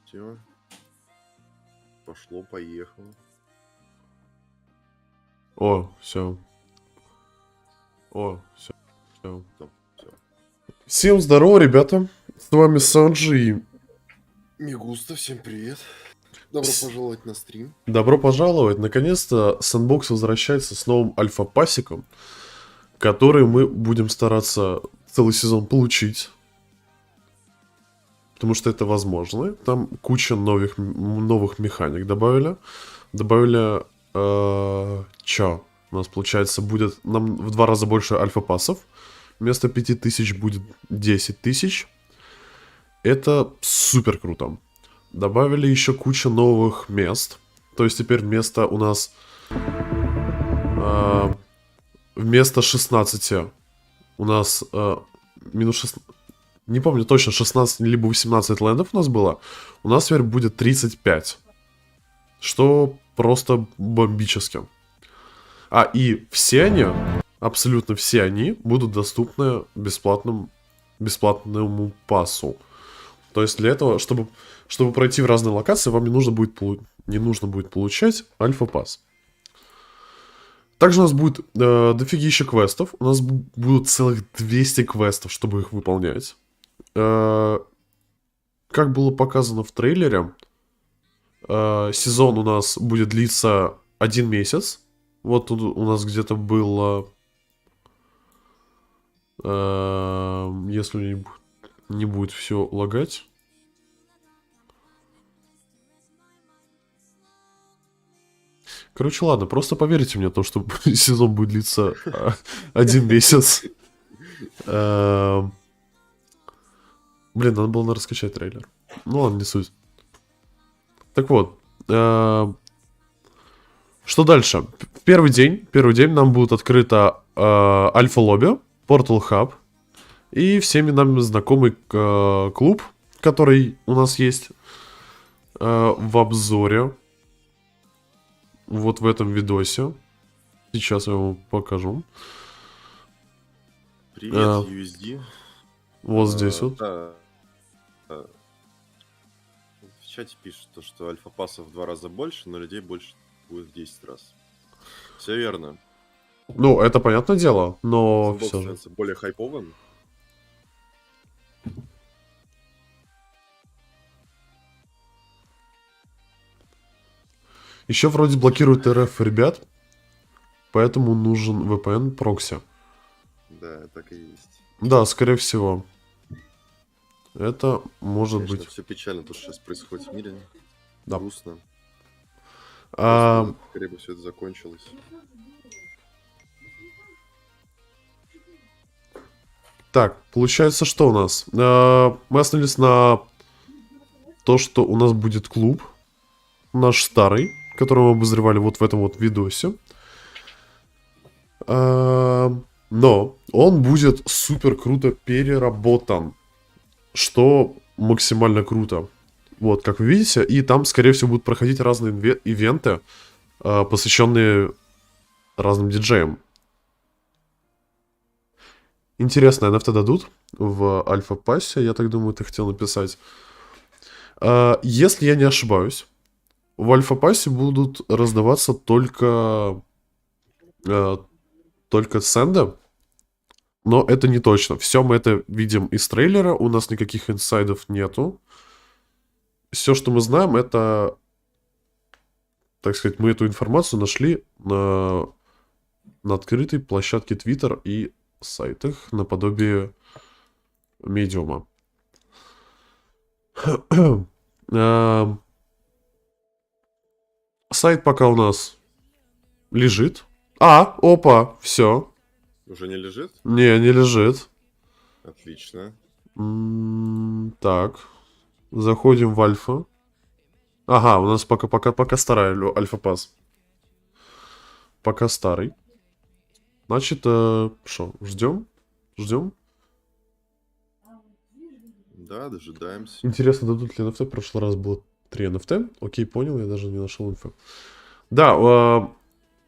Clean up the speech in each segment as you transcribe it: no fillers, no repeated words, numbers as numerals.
Все. Пошло, поехало. О, все. О, все. Всё. Всем здорово, ребята. С вами Санджи и Мигуста, всем привет. Добро пожаловать на стрим. добро пожаловать. Наконец-то SANDBOX возвращается с новым альфа-пасиком, который мы будем стараться целый сезон получить. Потому что это возможно. Там куча новых механик добавили. Добавили... чё? У нас, получается, будет нам в 2 раза больше альфа-пассов. Вместо 5000 будет 10 тысяч. Это супер круто. Добавили еще кучу новых мест. То есть теперь вместо у нас... вместо 16 у нас минус 16... Не помню точно, 16 либо 18 лендов у нас было. У нас теперь будет 35. Что просто бомбически. И все они, абсолютно все они, будут доступны бесплатному пассу. То есть для этого, чтобы пройти в разные локации, вам не нужно будет получать альфа-пасс. Также у нас будет дофигища квестов. У нас будут целых 200 квестов, чтобы их выполнять. Как было показано в трейлере, сезон у нас будет длиться 1 месяц. Вот тут у нас где-то было... если не будет все лагать. Короче, ладно, просто поверьте мне, то, что сезон будет длиться 1 месяц. Блин, надо было раскачать трейлер. Ну ладно, не суть. Так вот. Что дальше? Первый день нам будет открыто альфа-лобби, Portal Hub и всеми нам знакомый клуб, который у нас есть в обзоре. Вот в этом видосе. Сейчас я вам покажу. Привет, USD. Вот здесь вот. Да. В чате пишут, что альфа-пассов в 2 раза больше, но людей больше будет в 10 раз. Все верно. Ну, это понятное дело, но SANDBOX все же. становится более хайповым. Еще вроде блокирует РФ ребят, поэтому нужен VPN прокси. Да, так и есть. Да, скорее всего. Это может Конечно, быть. все печально, то, что сейчас происходит в мире. Да. Грустно. А, Скорее бы все это закончилось. Так, получается, что у нас? Мы остановились на то, что у нас будет клуб. Наш старый, который мы обозревали вот в этом вот видосе. Но он будет супер круто переработан. Что максимально круто. Вот, как вы видите. И там, скорее всего, будут проходить разные ивенты, посвященные разным диджеям. Интересно, NFT дадут в альфа-пассе. Я так думаю, ты хотел написать. Если я не ошибаюсь, в альфа-пассе будут раздаваться только сэнды. Но это не точно. Все мы это видим из трейлера. У нас никаких инсайдов нету. Все, что мы знаем, это... Так сказать, мы эту информацию нашли на открытой площадке Twitter и сайтах наподобие медиума. Сайт пока у нас лежит. Опа, все. Уже не лежит? Не лежит. Отлично. Так. Заходим в альфа. Ага, у нас пока старая альфа-пас. Пока старый. Значит, что, ждем? Да, дожидаемся. Интересно, дадут ли NFT? В прошлый раз было 3 NFT. Окей, понял, я даже не нашел инфы. Да,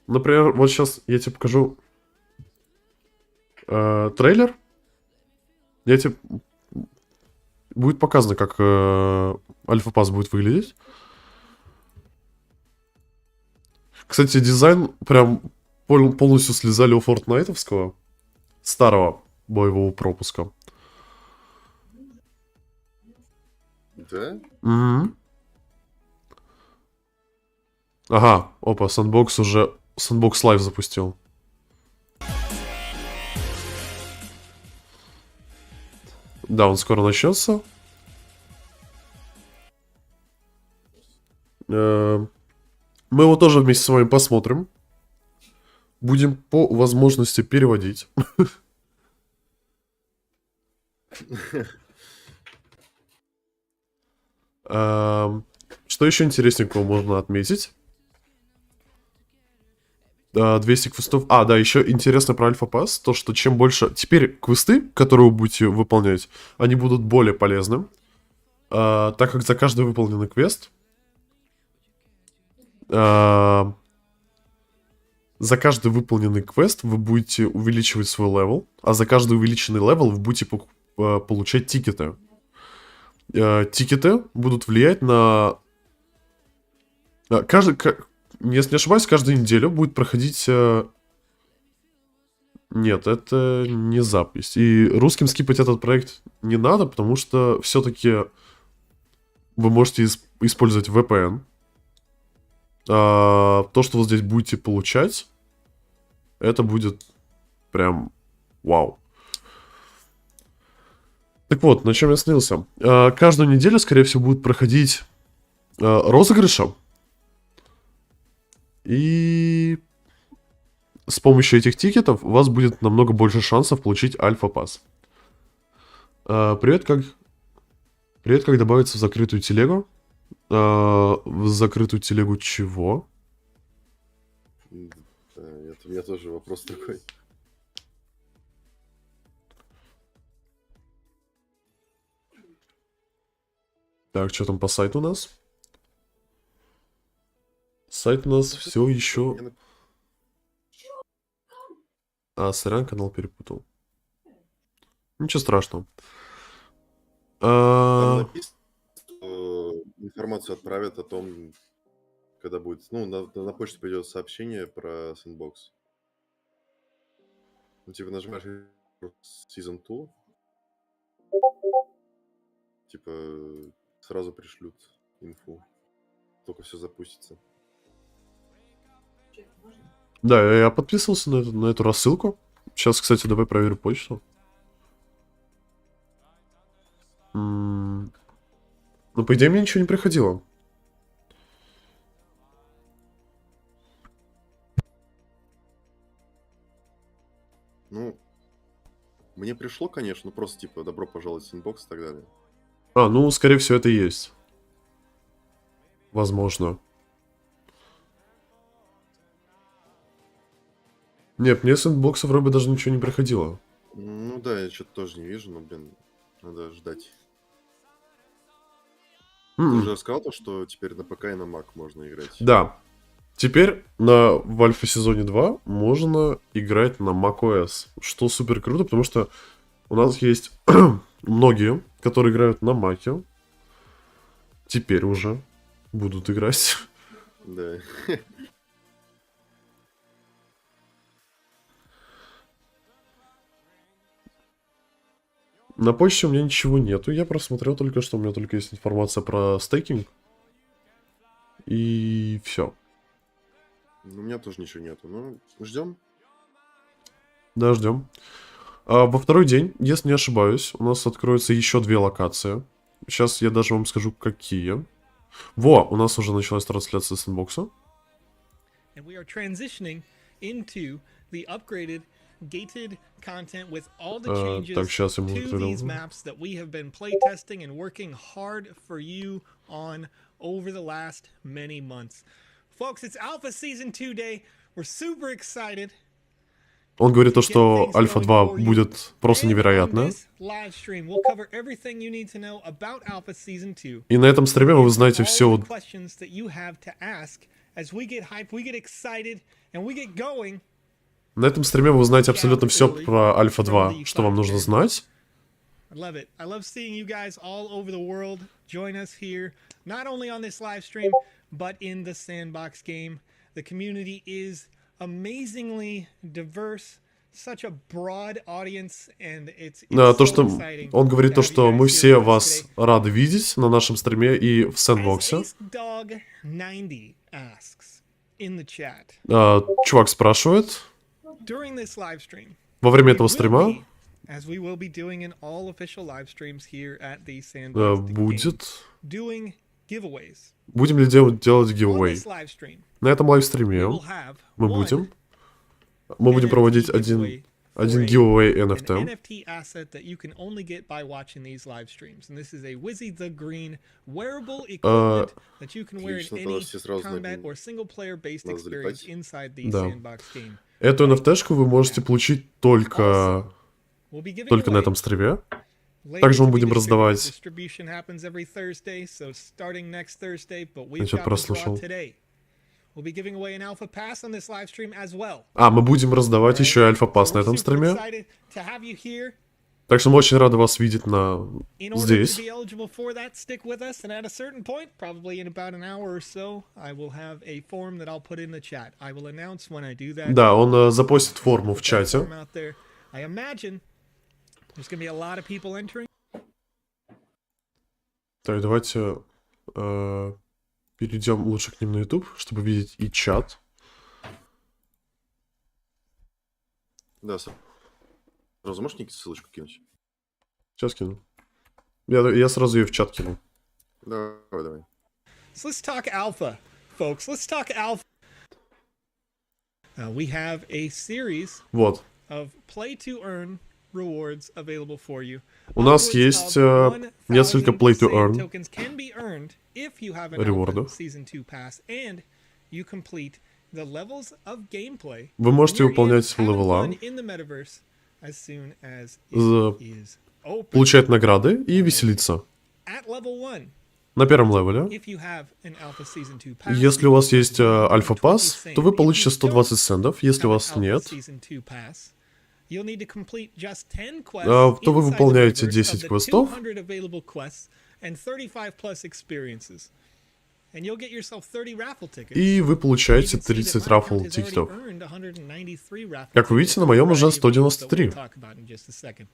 например, вот сейчас я тебе покажу трейлер. Я тебе... Будет показано, как альфа-пас будет выглядеть. Кстати, дизайн прям полностью слезали у фортнайтовского. Старого боевого пропуска. Да? Угу. Ага, опа, SANDBOX уже... SANDBOX Live запустил. Да, он скоро начнется. Мы его тоже вместе с вами посмотрим. Будем по возможности переводить. Что еще интересненького можно отметить? 200 квестов. А, да, еще интересно про альфа-пас. То, что чем больше... Теперь квесты, которые вы будете выполнять, они будут более полезны. Так как за каждый выполненный квест... За каждый выполненный квест вы будете увеличивать свой левел. А за каждый увеличенный левел вы будете получать тикеты. Тикеты будут влиять на... Если не ошибаюсь, каждую неделю будет проходить... Нет, это не запись. И русским скипать этот проект не надо, потому что все-таки вы можете использовать VPN. То, что вы здесь будете получать, это будет прям вау. Так вот, на чем я остановился. Каждую неделю, скорее всего, будут проходить розыгрыши. И с помощью этих тикетов у вас будет намного больше шансов получить альфа-пас. Привет, как добавиться в закрытую телегу? В закрытую телегу чего? Это у меня тоже вопрос такой. Так, что там по сайту у нас? Сайт у нас все еще... сорян, канал перепутал. Ничего страшного. Там написано, что информацию отправят о том, когда будет... Ну, на почту придет сообщение про SANDBOX. Ну, типа, нажимаешь Season 2. Типа, сразу пришлют инфу. Только все запустится. Да, я подписывался на эту рассылку. Сейчас, кстати, давай проверю почту. Ну, по идее, мне ничего не приходило. Ну, мне пришло, конечно, ну просто типа добро пожаловать в SANDBOX и так далее. Ну, скорее всего, это и есть. Возможно. Нет, мне с SANDBOX вроде даже ничего не приходило. Ну да, я что-то тоже не вижу, но, блин, надо ждать. Ты уже рассказал то, что теперь на ПК и на Mac можно играть? Да. Теперь в Альфа сезоне 2 можно играть на macOS, что супер круто, потому что у нас есть многие, которые играют на Маке. Теперь уже будут играть. Да. На почте у меня ничего нету. Я просмотрел только что. У меня только есть информация про стейкинг. И все. У меня тоже ничего нету. Ну, ждем. Да, ждем. Во второй день, если не ошибаюсь, у нас откроются еще 2 локации. Сейчас я даже вам скажу, какие. Во, у нас уже началась трансляция сэндбокса. Gated content with all the changes так, сейчас ему to these maps that we have been playtesting and working hard for you on over the last many months. Folks, it's Alpha Season 2 Day. We're super excited. Он говорит то, что Альфа 2 будет просто невероятно. И на этом стриме вы узнаете все. На этом стриме вы узнаете абсолютно все про Альфа 2, что вам нужно знать. I love it. I love seeing you guys all over the world join us here, not only on this live stream, but in the Sandbox game. The community is amazingly diverse, such a broad audience, and it's То, so что exciting он говорит, to то, have you что guys мы here все with us вас today. рады видеть на нашем стриме и в As сэндбоксе. AceDog90 asks in the chat, Чувак спрашивает, during this live stream, во время we этого will стрима be, as we will be doing in all official live streams here at the Sandbox game, будет... doing giveaways. Будем ли делать On giveaway? this live stream, На этом we лайвстриме will have мы one будем NFT проводить giveaway один for giveaway an NFT. NFT asset that you can only get by watching these live streams. And this is a Wizzy the Green wearable equipment that you can wear in отлично, any тогда все сразу combat найдем. or single player based Надо experience залетать. inside the Да. Sandbox game. Эту NFT-шку вы можете получить только We'll be giving на away этом стриме. later Также мы to be будем distributed. раздавать... Distribution happens every Thursday, so starting next Thursday, but Я we've что-то got the draw прослушал. today. We'll be giving away an alpha pass on this live stream as well. Мы будем раздавать еще и альфа-пас на We're этом super стриме. excited to have you here. Так что мы очень рады вас видеть In order to здесь. be eligible for that, stick with us, and at a certain point, probably in about an hour or so, I will have a form that I'll put in the chat. I will announce when I do that. Да, он запостит форму в That чате. form out there. I imagine there's going to be a lot of people entering. Так, давайте перейдем лучше к ним на YouTube, чтобы видеть и чат. Да, сразу можешь Никита ссылочку кинуть? Сейчас кину. Я сразу ее в чат кину. Давай. So let's talk alpha, folks. Let's talk alpha. We have a series Вот. of play to earn rewards available for you. У нас Upwards есть of 1000 несколько play to sand earn tokens can be earned if you have an рewardов. alpha season 2 pass and you complete the levels of gameplay. Вы можете when you're выполнять in having левела, fun in the metaverse as soon as За- it is open. получать награды и веселиться. At level 1, На первом левеле, if you have an alpha season 2 pass, если у вас есть альфа-пас, 20 то вы sand. получите If you 120 don't сендов. Если у have an вас alpha нет, season 2 pass, you'll need to complete just 10 quests то вы inside the выполняете metaverse 10 of the квестов. 200 available quests and 35 plus experiences. And you'll get yourself 30 raffle tickets. и вы You получаете can see that 30 my рафл account has already тикетов. earned 193 raffle Как вы видите, на tickets моем for a уже variety of reasons that 193. we'll talk about in just a second.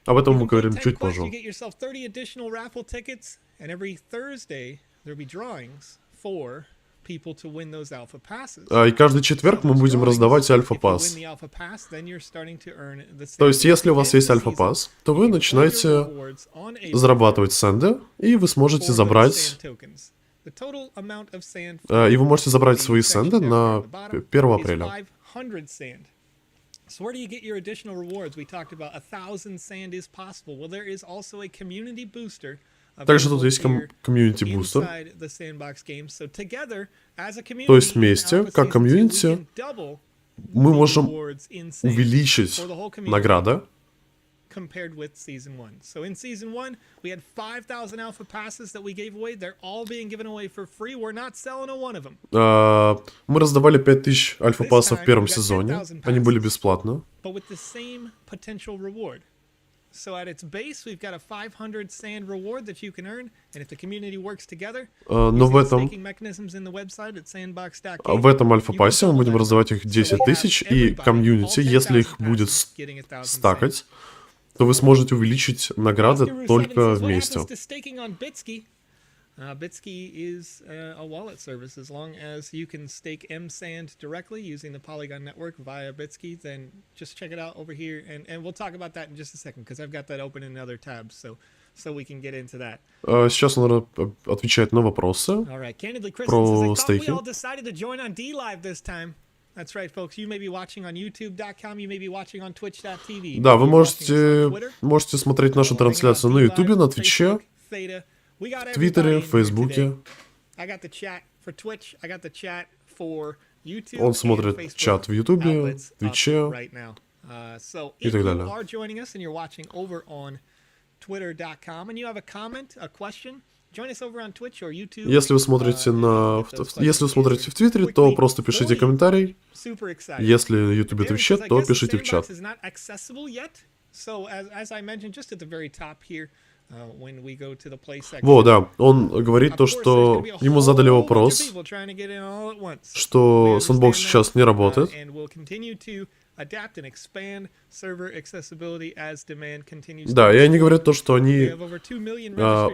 Об этом You мы complete говорим 10 чуть quests, позже. you get yourself 30 additional raffle tickets, and every Thursday there'll be drawings for people to win those alpha passes. И каждый четверг мы будем раздавать альфа-пас. If you win the alpha pass, then you're starting to earn the То есть, sand если у вас tokens есть this альфа-пас, season. то вы You can earn your начинаете rewards on April зарабатывать сэнды, и вы сможете for those забрать... sand tokens. The total amount of sand И вы можете забрать the свои section сэнды down на here at the bottom 1 is апреля. 500 sand. So where do you get your additional rewards? We talked about 1,000 sand is possible. Well, there is also a community booster Также тут available есть here комьюнити-бустер. inside the Sandbox game. So together, as a community, То есть in вместе, Alpha как Season 2, we комьюнити, can double мы the можем rewards in sand увеличить for the whole community награды. compared with season 1. So in season 1, we had 5,000 alpha passes that we gave away. They're all being given away for free. We're not selling a one of them. Мы раздавали 5000 альфа-пасов в первом сезоне. Они были бесплатно. But with the same potential reward. So at its base, we've got a 500 sand reward that you can earn, and if the community works together, Но в using the этом, staking mechanisms in the website at sandbox.game, в этом альфа-пассе мы будем раздавать их 10 тысяч, и комьюнити, если их будет стакать, то вы сможете увеличить награды только вместе. Bitsky is a wallet service. As long as you can stake M-Sand directly using the Polygon network via Bitsky, then just check it out over here. And we'll talk about that in just a second, because I've got that open in another tab, so we can get into that. Сейчас он отвечает на вопросы All right, Candidly Chris про says, I thought we all стейкинг. decided to join on D-Live this time. That's right, folks. You may be watching on YouTube.com, you may be watching on Twitch.tv. Да, вы можете смотреть нашу трансляцию на Ютубе, на Твиче, в Твиттере, в Фейсбуке. Он смотрит чат в Ютубе, в Твиче и так далее. Если вы смотрите в Твиттере, то просто пишите комментарий. Если в Ютубе, Твиче, то пишите в чат. So as I mentioned, just at the very top here, when we go to the play section. Во, да, он говорит то, что ему задали вопрос, что SANDBOX сейчас не работает. Да, и они говорят то, что они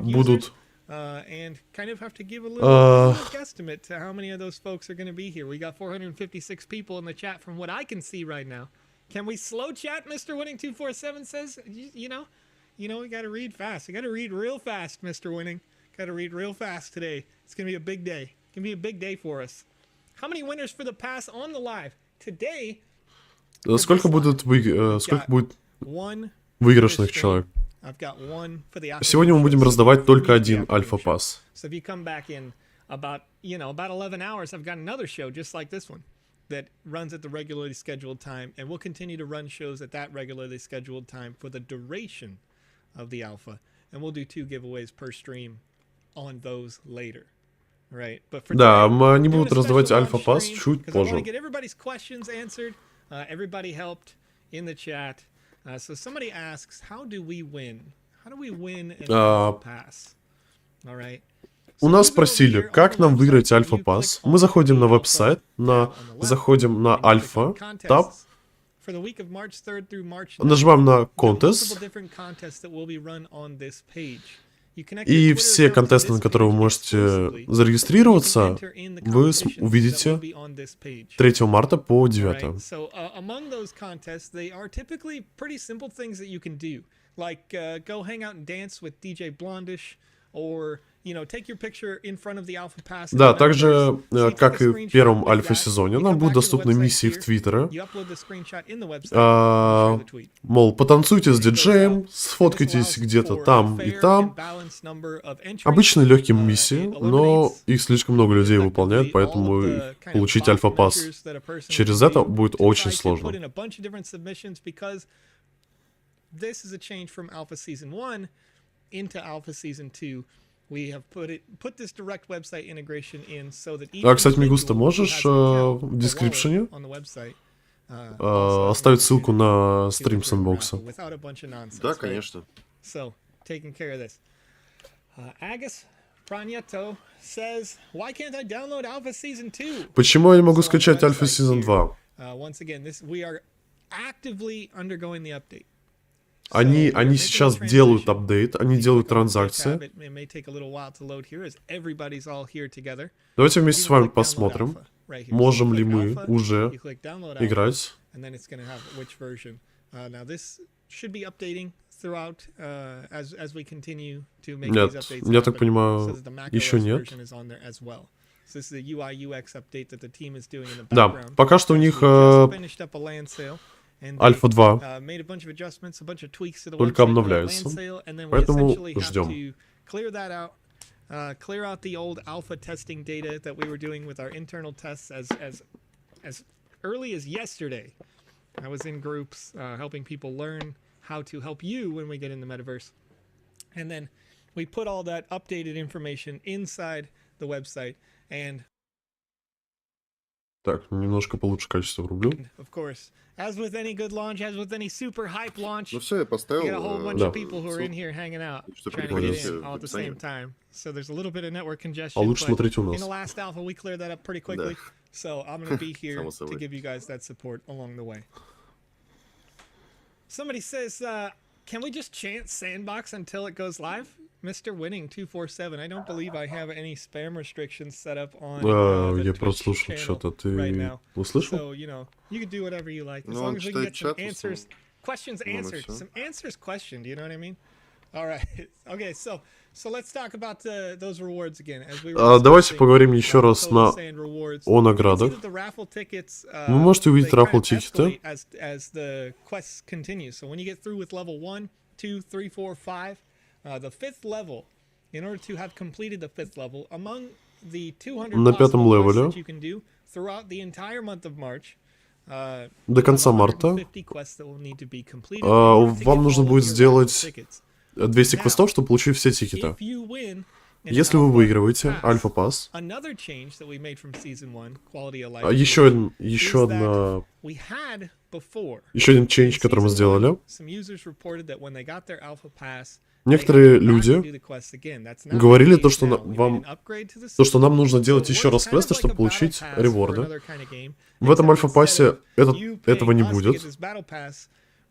будут and kind of have to give a little guesstimate to how many of those folks are going to be here. We got 456 people in the chat from what I can see right now. Can we slow chat, Mr. Winning 247 says? You know, we got to read fast. We got to read real fast, Mr. Winning. Got to read real fast today. It's going to be a big day. It's going to be a big day for us. How many winners for the pass on the live? Today... Сколько будет выигрышных человек? Сегодня мы будем раздавать только один альфа-пас. So if you come back in about 11 hours, I've got another show just like this one that runs at the regularly scheduled time, and we'll continue to run shows at that regularly scheduled time for the duration of the alpha, and we'll do 2 giveaways per stream on those later. Right? But for да, они будут раздавать альфа-пас чуть позже. Everybody's questions answered. Everybody helped in the chat. So somebody asks, how do we win? How do we win an alpha pass? All right. У нас спросили, как нам выиграть альфа-пас. Мы заходим на веб-сайт, заходим на альфа, таб, нажимаем на контест, и все контесты, на которые вы можете зарегистрироваться, вы увидите 3 марта по 9. Да, также, как и в первом альфа-сезоне, нам будут доступны миссии в Твиттере. Мол, потанцуйте с диджеем, сфоткайтесь где-то там и там. Обычные легкие миссии, но их слишком много людей выполняют, поэтому получить альфа-пас через это будет очень сложно. Кстати, Мигус, ты можешь в дескрипшене оставить ссылку на стрим SANDBOX? Да, конечно. Почему я не могу скачать Альфа Сезон 2? Они сейчас делают апдейт, они делают транзакции. Давайте вместе с вами посмотрим, можем ли мы уже играть. Нет, я так понимаю, еще нет. Да, пока что у них Альфа 2 только обновляется, поэтому ждем. Clear out the old alpha testing data that we were doing with our internal tests as early as yesterday. I was in groups helping people learn how to help you when we get in the metaverse. And then we put all that updated information inside the website and так, немножко получше качество врублю. Of course, as with any good launch, as with any super hype launch, ну все, я поставил. We got a whole bunch of people who are in here hanging out, trying to get in all at the same time. So there's a little bit of network congestion. Лучше смотрите у нас. In the last alpha, we cleared that up pretty quickly. So I'm going to be here to give you guys that support along the way. Somebody says, can we just chant SANDBOX until it goes live? Mr. Winning 247. I don't believe I have any spam restrictions set up on the я Twitch прослушал channel что-то. Ты right now. услышал? So, you know, you can do whatever you like as long as we can get some answers, questions answered, some answers questioned. You know what I mean? All right. Okay. So let's talk about those rewards again. Давайте поговорим еще раз о наградах. Вы можете увидеть рафл-тикеты. As the quests continue. So when you get through with level 1, 2, 3, 4, 5. The 5th level, in order to have completed the 5th level, among the 200 possible quests that you can do throughout the entire month of March, до конца марта вам нужно будет сделать 200 квестов, чтобы получить все тикеты. Если вы выигрываете альфа-пас, еще одна Еще один чейндж, который мы сделали. Some users reported that when they got their alpha pass, Некоторые люди говорили то, что нам нужно делать еще раз квесты, чтобы получить реворды. В этом альфа-пассе этого не будет.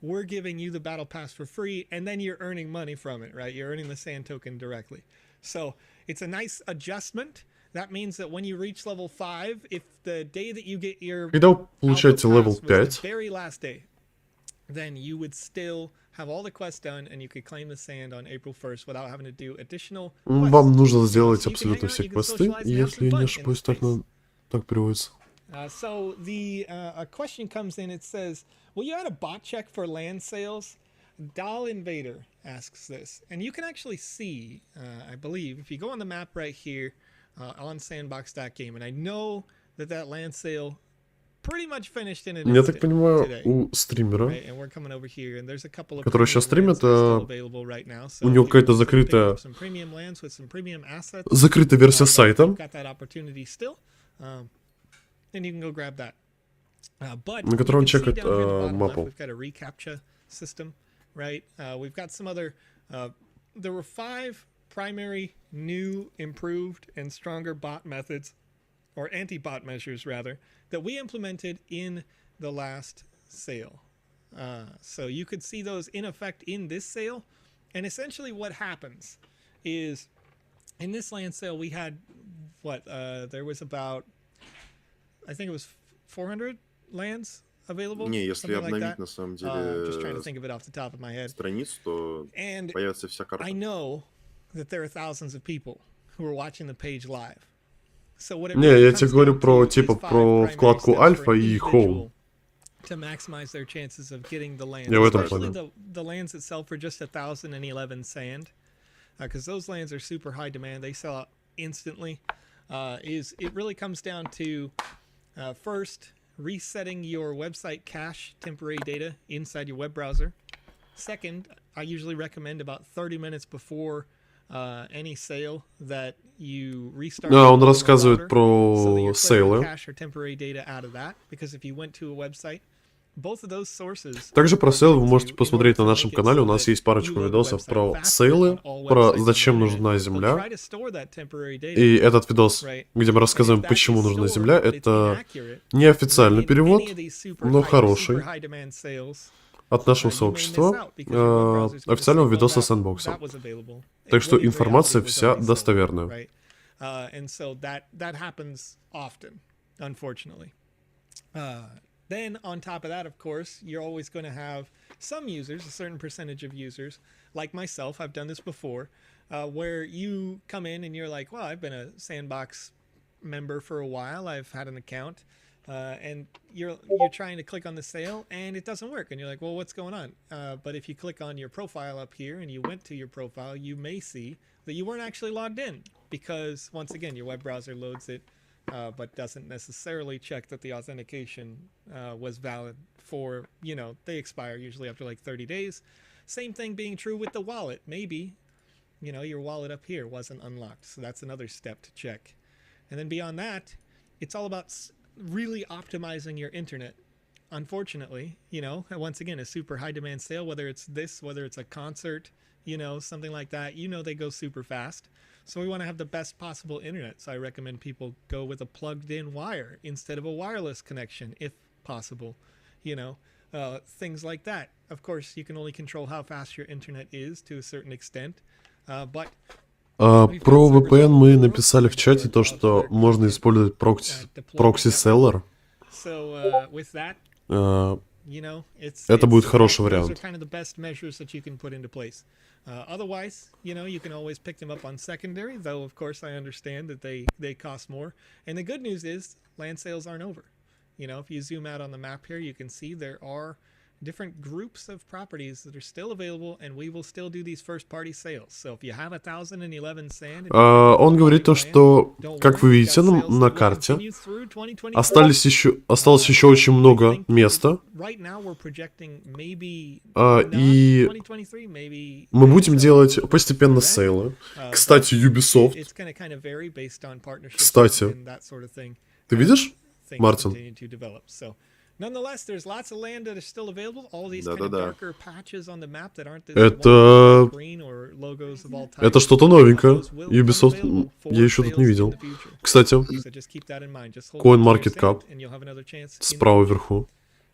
We're giving you the battle pass for free, and then you're earning money from it, right? You're earning the sand token directly. So it's a nice adjustment. That means that when you reach level 5, if the day that you get your Когда вы получаете левел alpha pass was 5, the very last day, then you would still have all the quests done, and you could claim the sand on April 1st without having to do additional quests. вам нужно сделать абсолютно все квесты, если не ошибаюсь, так переводится. So a question comes in. It says, "Will you add a bot check for land sales?" Doll Invader asks this, and you can actually see, I believe, if you go on the map right here on sandbox.game, and I know that land sale pretty much finished in an Я так instant понимаю, today. у стримера, Right, and we're coming over here, and there's a couple of который сейчас premium lands стримит, that are still available right now. So у него if you какая-то want to pick закрытая, up some premium lands with some premium assets, закрытая версия сайта, you've got that opportunity still, then you can go grab that. But на которой он you can see чекает down here in the bottom left, мапу. we've got a reCAPTCHA system, right? We've got some other. There were 5 primary, new, improved, and stronger bot methods, or anti-bot measures rather, that we implemented in the last sale. So you could see those in effect in this sale. And essentially what happens is, in this land sale we had, there was about, I think it was 400 lands available. Не, если something like обновить that. на самом Just trying to деле think of it off the top of my head. страницу, то And появится вся карта. I know that there are thousands of people who are watching the page live. So what it Не, really я comes тебе говорю down про, to is типа, 5 про primary вкладку steps for альфа an и individual хоум. to maximize their chances of getting the land. Я в этом Especially понял. the lands that sell for just 1,011 sand, because those lands are super high demand. They sell out instantly. It really comes down to first resetting your website cache temporary data inside your web browser. Second, I usually recommend about 30 minutes before any sale that you restart. Он рассказывает про so that you're clearing сейлы. cache or temporary data out of that, because if you went to a website, both of those sources. Также про сейлы вы можете посмотреть на нашем канале. У нас есть парочку видосов про сейлы, про зачем нужна земля. И этот видос, где мы рассказываем, почему нужна земля, это неофициальный перевод, но хороший, от нашего сообщества, официального видоса сэндбокса. Так что информация вся достоверная. And so that happens often, unfortunately. Then on top of that, of course, you're always going to have some users, a certain percentage of users, like myself, I've done this before, where you come in and you're like, well, I've been a Sandbox member for a while, I've had an account, and you're trying to click on the sale and it doesn't work, and you're like, well, what's going on? But if you click on your profile up here and you went to your profile, you may see that you weren't actually logged in, because once again, your web browser loads it, but doesn't necessarily check that the authentication was valid for, they expire usually after like 30 days. Same thing being true with the wallet. Maybe, your wallet up here wasn't unlocked. So that's another step to check. And then beyond that, it's all about really optimizing your internet. Unfortunately, once again, a super high demand sale, whether it's this, whether it's a concert, something like that, they go super fast. So we want to have the best possible internet. So I recommend people go with a plugged in wire instead of a wireless connection, if possible. Things like that. Of course, you can only control how fast your internet is to a certain extent. But про VPN мы написали в чате то, что можно использовать прокси-селлер. So with that, это будет хороший вариант. Those are kind of the best measures that you can put into place. Otherwise, you can always pick them up on secondary, though of course I understand that they cost more. And the good news is land sales aren't over. If you zoom out on the map here, you can see there are different groups of properties that are still available, and we will still do these first party sales. So if you have 1,011 sand, он говорит то, что, как вы видите на карте, осталось еще очень много места, и мы будем делать постепенно сейлы. Кстати, Ubisoft. Кстати, ты видишь, Мартин? Nonetheless, there's lots of land that is still available. All these kind of Да-да-да. darker patches on the map that aren't the Это... green or logos of all types. Это что-то новенькое. Those will come Ubisoft available for я еще тут не sales in видел. the future. Кстати, So just keep that in mind. Just hold on to your CoinMarketCap sand and you'll have another chance in справа вверху.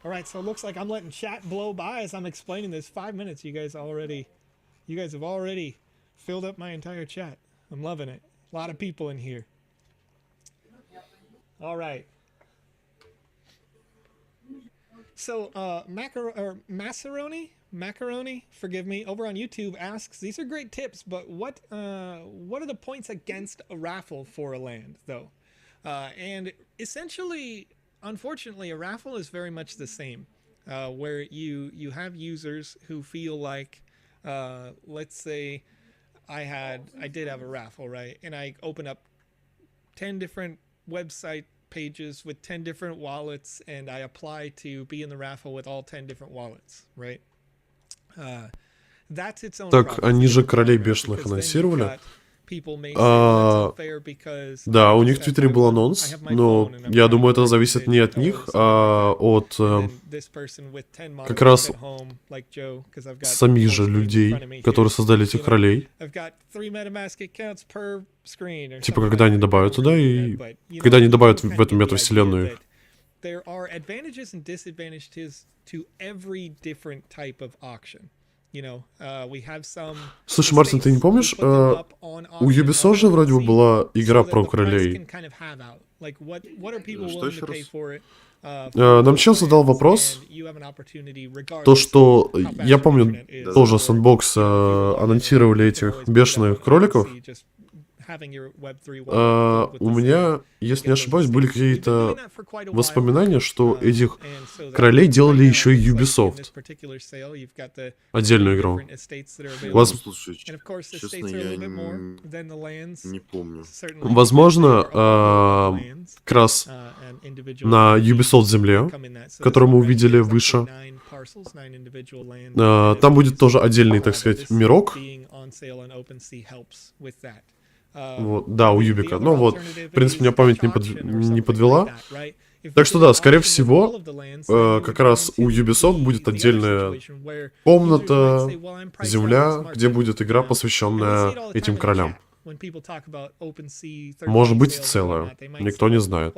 All right, so it looks like I'm letting chat blow by as I'm explaining this. 5 minutes, you guys have already filled up my entire chat. I'm loving it. A lot of people in here. All right. So, Macaroni, forgive me, over on YouTube asks, these are great tips, but what are the points against a raffle for a land, though? And essentially, unfortunately, a raffle is very much the same, where you have users who feel like, let's say I did have a raffle, right? And I opened up 10 different website pages with 10 different wallets, and I apply to be in the raffle with all 10 different wallets, right? That's its own Так, они же королей бешеных анонсировали. Да, у них в Твиттере был анонс, но я думаю, это зависит не от них, а от как раз самих же людей, которые создали этих королей. Типа, когда они добавят туда, и когда они добавят в эту метавселенную их. Слушай, Мартин, ты не помнишь, у Ubisoft же вроде бы была игра про королей. Что еще раз? Нам чел задал вопрос, то что, я помню, тоже SANDBOX анонсировали этих бешеных кроликов. У меня, если не ошибаюсь, были какие-то воспоминания, что этих королей делали еще и Ubisoft. Отдельную игру. Слушай, честно, я не помню. Возможно, как раз на Ubisoft земле, которую мы увидели выше, там будет тоже отдельный, так сказать, мирок. Вот, да, у Юбика. Ну вот, в принципе, меня память не подвела. Так что да, скорее всего, как раз у Ubisoft будет отдельная комната, земля, где будет игра, посвященная этим королям. Может быть и целая, никто не знает.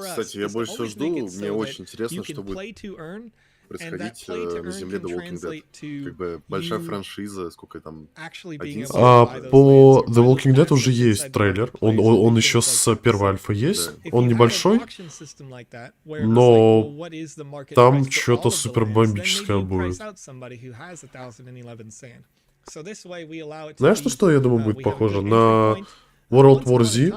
Кстати, я больше всего жду, мне очень интересно, что будет происходить на земле The Walking Dead. Как бы большая франшиза, сколько там... По The Walking Dead уже есть трейлер, он еще с первой альфа есть, он небольшой, но там что-то супер бомбическое будет. Знаешь, на что, я думаю, будет похоже? На World War Z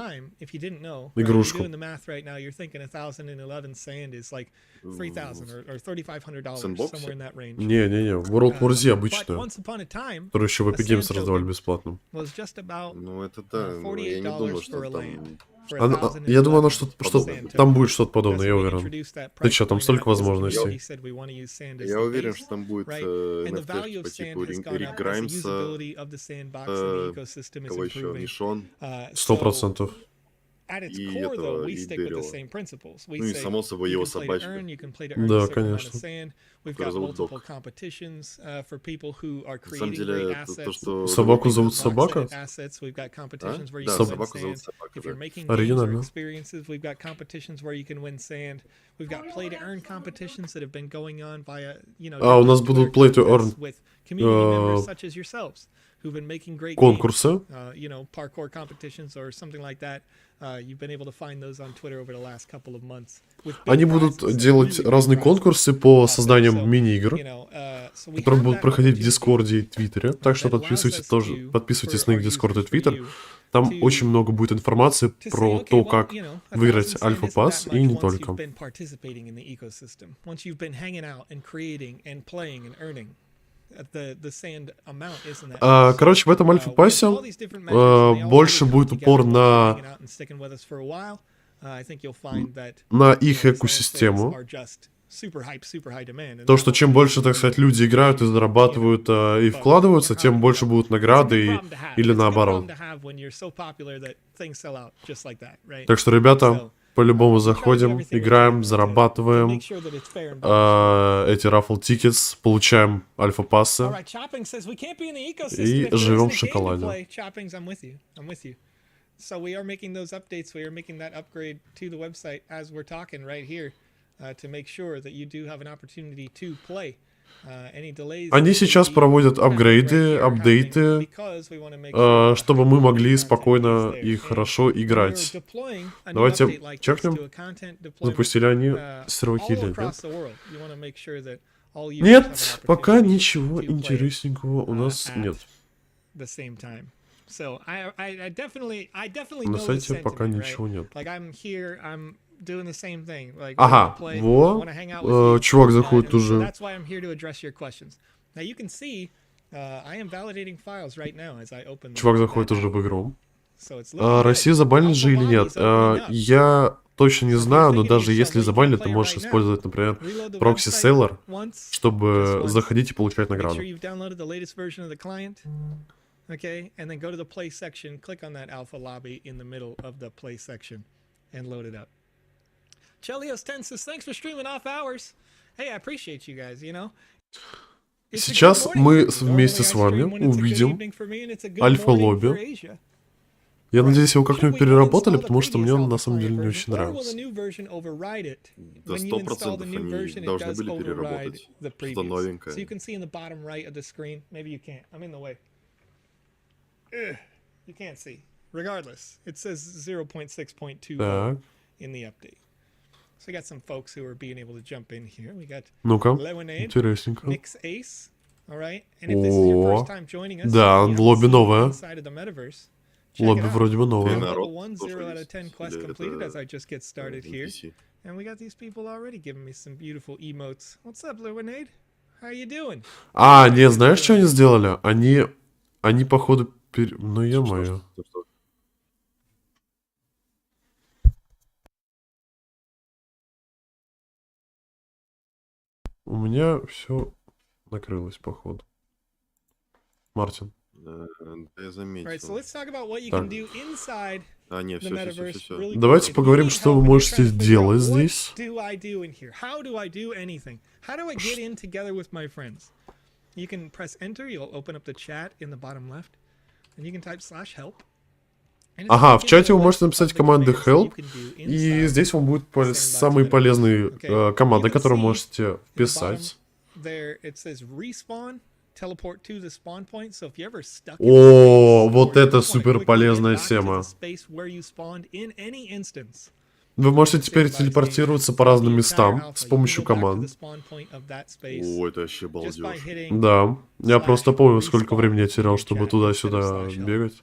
игрушку. Не-не-не, World War Z обычная, которую еще в Epic Games раздавали бесплатно. Ну это да, но я не думаю, что там... Я думаю, там будет что-то подобное, я уверен. Ты что, там столько возможностей. Я уверен, что там будет NFT по типу Рик Граймса, кого еще, Нишон. 100%. И этого, и Дэрила. Ну и, само собой, его собачка. Да, конечно. Которую зовут Док. На самом деле, это то, что... Собаку зовут Собака? Да, собаку зовут Собака, да. Оригинально. У нас будут play to earn конкурсы. Они будут делать разные конкурсы по созданию мини-игр, которые будут проходить в Дискорде и Твиттере. Так что подписывайтесь на их Дискорд и Твиттер. Там очень много будет информации про то, как выиграть Альфа-пасс и не только. Короче, в этом альфа-пассе больше будет упор на их экосистему. То, что чем больше, так сказать, люди играют и зарабатывают и вкладываются, тем больше будут награды или наоборот. Так что, ребята, По-любому заходим, играем, зарабатываем эти raffle tickets, получаем альфа-пассы и живем в шоколаде. So we are making those updates. We are making that upgrade to the website as we're talking right here to make sure that you do have an opportunity to play. Они сейчас проводят апгрейды, апдейты, чтобы мы могли спокойно и хорошо играть. Давайте чекнем, запустили они серваки или нет. Нет, пока ничего интересненького у нас нет. На сайте пока ничего нет. Ага, во, чувак заходит уже. Чувак заходит уже в игру. Россию забанили же или нет? Я точно не знаю, но даже если забанили, ты можешь использовать, например, прокси Sailor, чтобы заходить и получать награду. Okay, and then go to the play section, click on that alpha lobby in the middle of the play section and load it up. Chelios10 says, thanks for streaming off hours. Hey, I appreciate you guys, you know. Сейчас мы вместе с вами увидим альфа-лобби. Я надеюсь, его как-нибудь переработали, потому что мне он на самом деле не очень нравится. Да 100% они должны были переработать. Что новенькое. You can't see. Regardless, it says 0.6.2 in the update. So we got some folks who are being able to jump in here. We got интересненько. Mix Ace, all right? And if this is your first time joining us, да, лобби новое. inside of the metaverse, лобби вроде бы новое. Level 1, 0 out of 10 quest completed as I just get started here. And we got these people already giving me some beautiful emotes. What's up, Lemonade? How you doing? Не, знаешь, что они сделали? Они походу ну, ё-моё. У меня все накрылось, походу. Мартин. Да, я заметил. Нет, все. Давайте поговорим, что вы можете делать здесь. You can press enter, you'll open up the chat in the bottom left, and you can type /help. Ага, в чате вы можете написать команды help, и здесь вам будут самые полезные команды, которые можете вписать. О, вот это супер полезная тема. Вы можете теперь телепортироваться по разным местам с помощью команд. О, это вообще балдеж. Да, я просто помню, сколько времени я терял, чтобы туда-сюда бегать.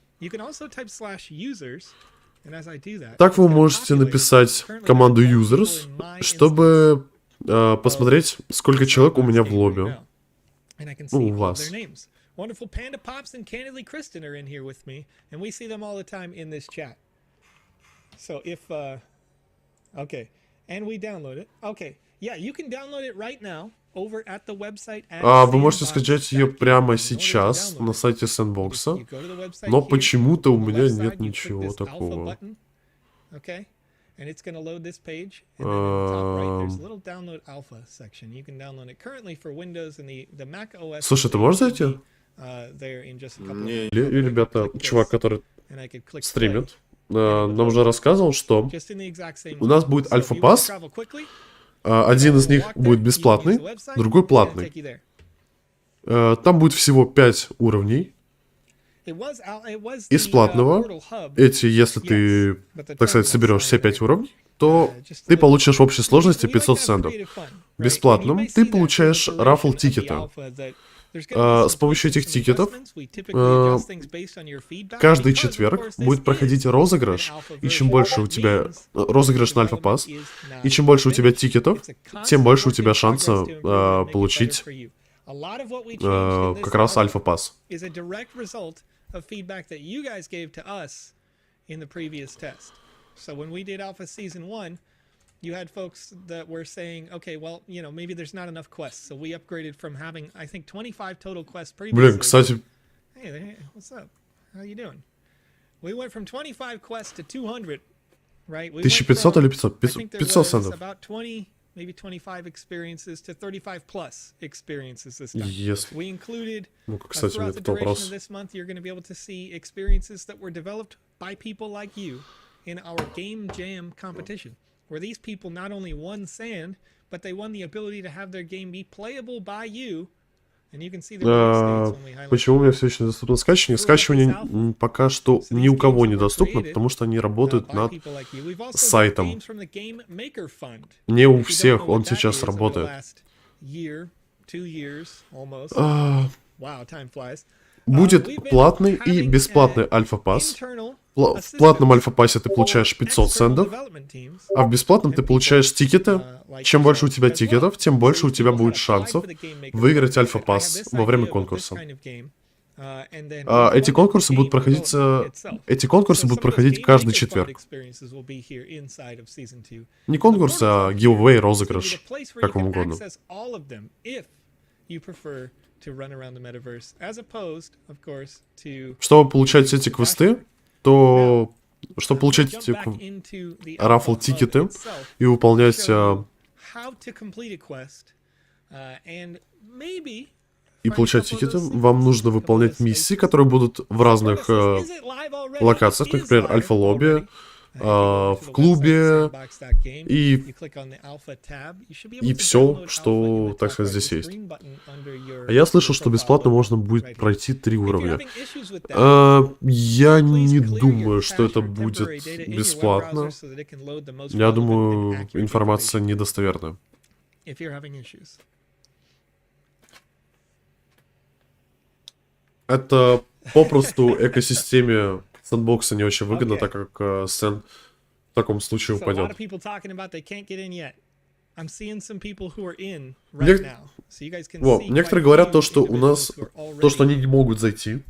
Так вы можете написать команду users, чтобы посмотреть, сколько человек у меня в лобби. Ну, у вас. Wonderful Panda Pops and Candidly Kristen are in here with me, and we see them all the time in this chat. So if, okay, and we download it. Okay, yeah, you can download it right now over at the website. Вы можете скачать ее прямо сейчас на сайте SANDBOX, но почему-то у меня нет ничего такого. Okay. And it's going to load this page. And then in the top right, there's a little download alpha section. You can download it currently for Windows and the Mac OS. Слушай, ты можешь зайти? И, ребята, чувак, который стримит, нам уже рассказывал, что у нас будет альфа-пас. Один из них будет бесплатный, другой платный. Там будет всего 5 уровней. Из платного, эти, если ты, так сказать, соберешь все 5 уровней, то ты получишь в общей сложности 500 центов. Бесплатным ты получаешь рафл-тикеты. С помощью этих тикетов каждый четверг будет проходить розыгрыш, и чем больше у тебя розыгрыш на альфа-пас, и чем больше у тебя тикетов, тем больше у тебя шанса получить как раз альфа-пас. Of feedback that you guys gave to us in the previous test. So when we did Alpha Season 1, you had folks that were saying, okay, well, you know, maybe there's not enough quests. So we upgraded from having, I think, 25 total quests previously. Блин, кстати... Hey, what's up? How you doing? We went from 25 quests to 200 right? We went 1500 from, или 500? I think there 500 was центов. about 20, maybe 25 experiences to 35 plus experiences this time. Если... We included, Ну, кстати, у меня throughout the этот duration of вопрос. this month, you're going to be able to see experiences that were developed by people like you in our Game Jam competition, where these people not only won sand, but they won the ability to have their game be playable by you. And you can see the release dates when we highlight. Почему у меня все еще недоступно скачивание? Скачивание пока что ни у кого недоступно, потому что они работают над сайтом. Не у всех он сейчас работает. Будет платный и бесплатный альфа-пасс. В платном альфа-пассе ты получаешь 500 центов, а в бесплатном ты получаешь тикеты. Чем больше у тебя тикетов, тем больше у тебя будет шансов выиграть альфа-пасс во время конкурса. Эти конкурсы будут проходить каждый четверг. Не конкурс, а giveaway, розыгрыш, как вам угодно. Чтобы получать эти квесты, то чтобы получать эти рафл-тикеты и выполнять тикеты, вам нужно выполнять миссии, которые будут в разных локациях, например, альфа-лобби, в клубе и все, что, так сказать, здесь есть. А я слышал, что бесплатно можно будет пройти 3 уровня. Я не думаю, что это будет бесплатно. Я думаю, информация недостоверная. Это попросту экосистеме сэндбокса не очень выгодно, так как Сэн в таком случае упадет. Некоторые говорят то, что у нас, то, что они не могут зайти.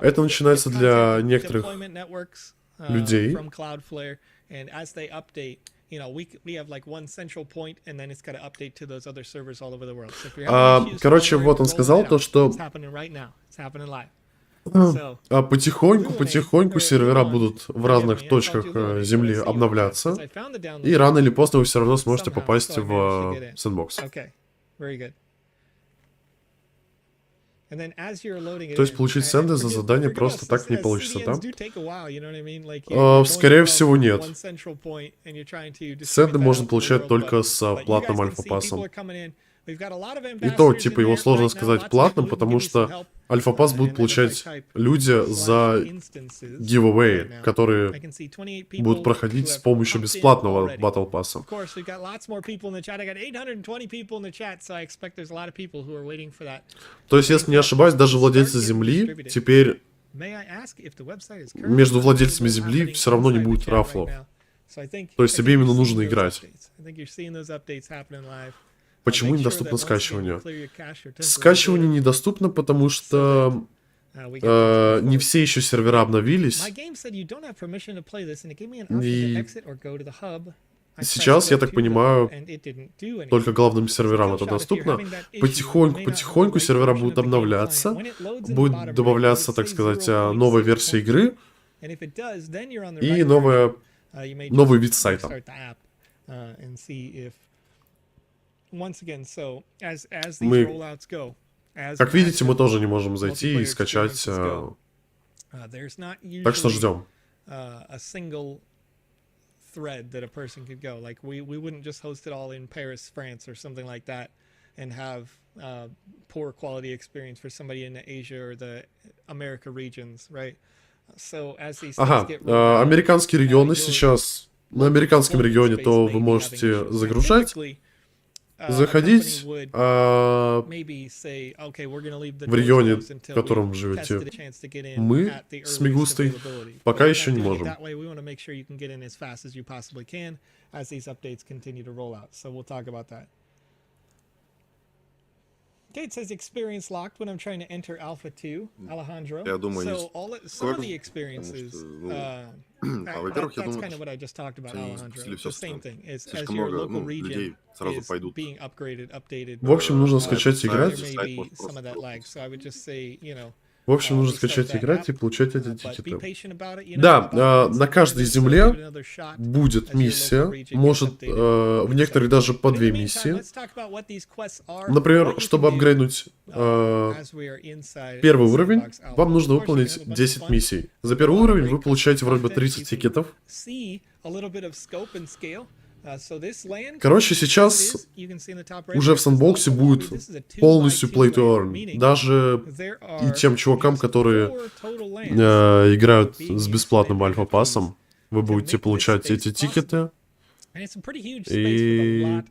Это начинается для некоторых людей. Короче, вот он сказал то, что потихоньку сервера будут в разных точках Земли обновляться, и рано или поздно вы все равно сможете попасть в сэндбокс. То есть получить сэнды за задание просто так не получится, да? Скорее всего, нет. Сэнды можно получать только с платным альфа-пассом. И то, типа, его сложно сказать платным, потому что альфа-пасс будут получать люди за giveaway, которые будут проходить с помощью бесплатного батл пасса. То есть, если не ошибаюсь, даже владельцы Земли теперь между владельцами Земли все равно не будет рафлов. То есть, тебе именно нужно играть. Почему недоступно скачивание? Скачивание недоступно, потому что не все еще сервера обновились. И сейчас, я так понимаю, только главным серверам это доступно. Потихоньку сервера будут обновляться. Будет добавляться, так сказать, новая версия игры и новый вид сайта. Как видите, мы тоже не можем зайти и скачать. Так что ждем. Thread that a person could go. Like we wouldn't just host it all in Paris, France, or something like that, and have poor quality experience for somebody in Asia or the America regions, right? So as these things get американские регионы сейчас на американском регионе, то вы можете загружать, заходить в регионе, в котором живете мы с Мигустой, пока еще не можем. Я думаю, есть скоро, во-первых, я думаю, если все слишком много людей сразу пойдут. В общем, нужно скачать и играть. В общем, нужно скачать и играть, и получать эти тикеты. Да, на каждой земле будет миссия. Может, в некоторых даже по 2 миссии. Например, чтобы апгрейднуть первый уровень, вам нужно выполнить 10 миссий. За первый уровень вы получаете вроде бы 30 тикетов. Короче, сейчас уже в сэндбоксе будет полностью play to earn. Даже и тем чувакам, которые играют с бесплатным альфа-пассом, вы будете получать эти тикеты. И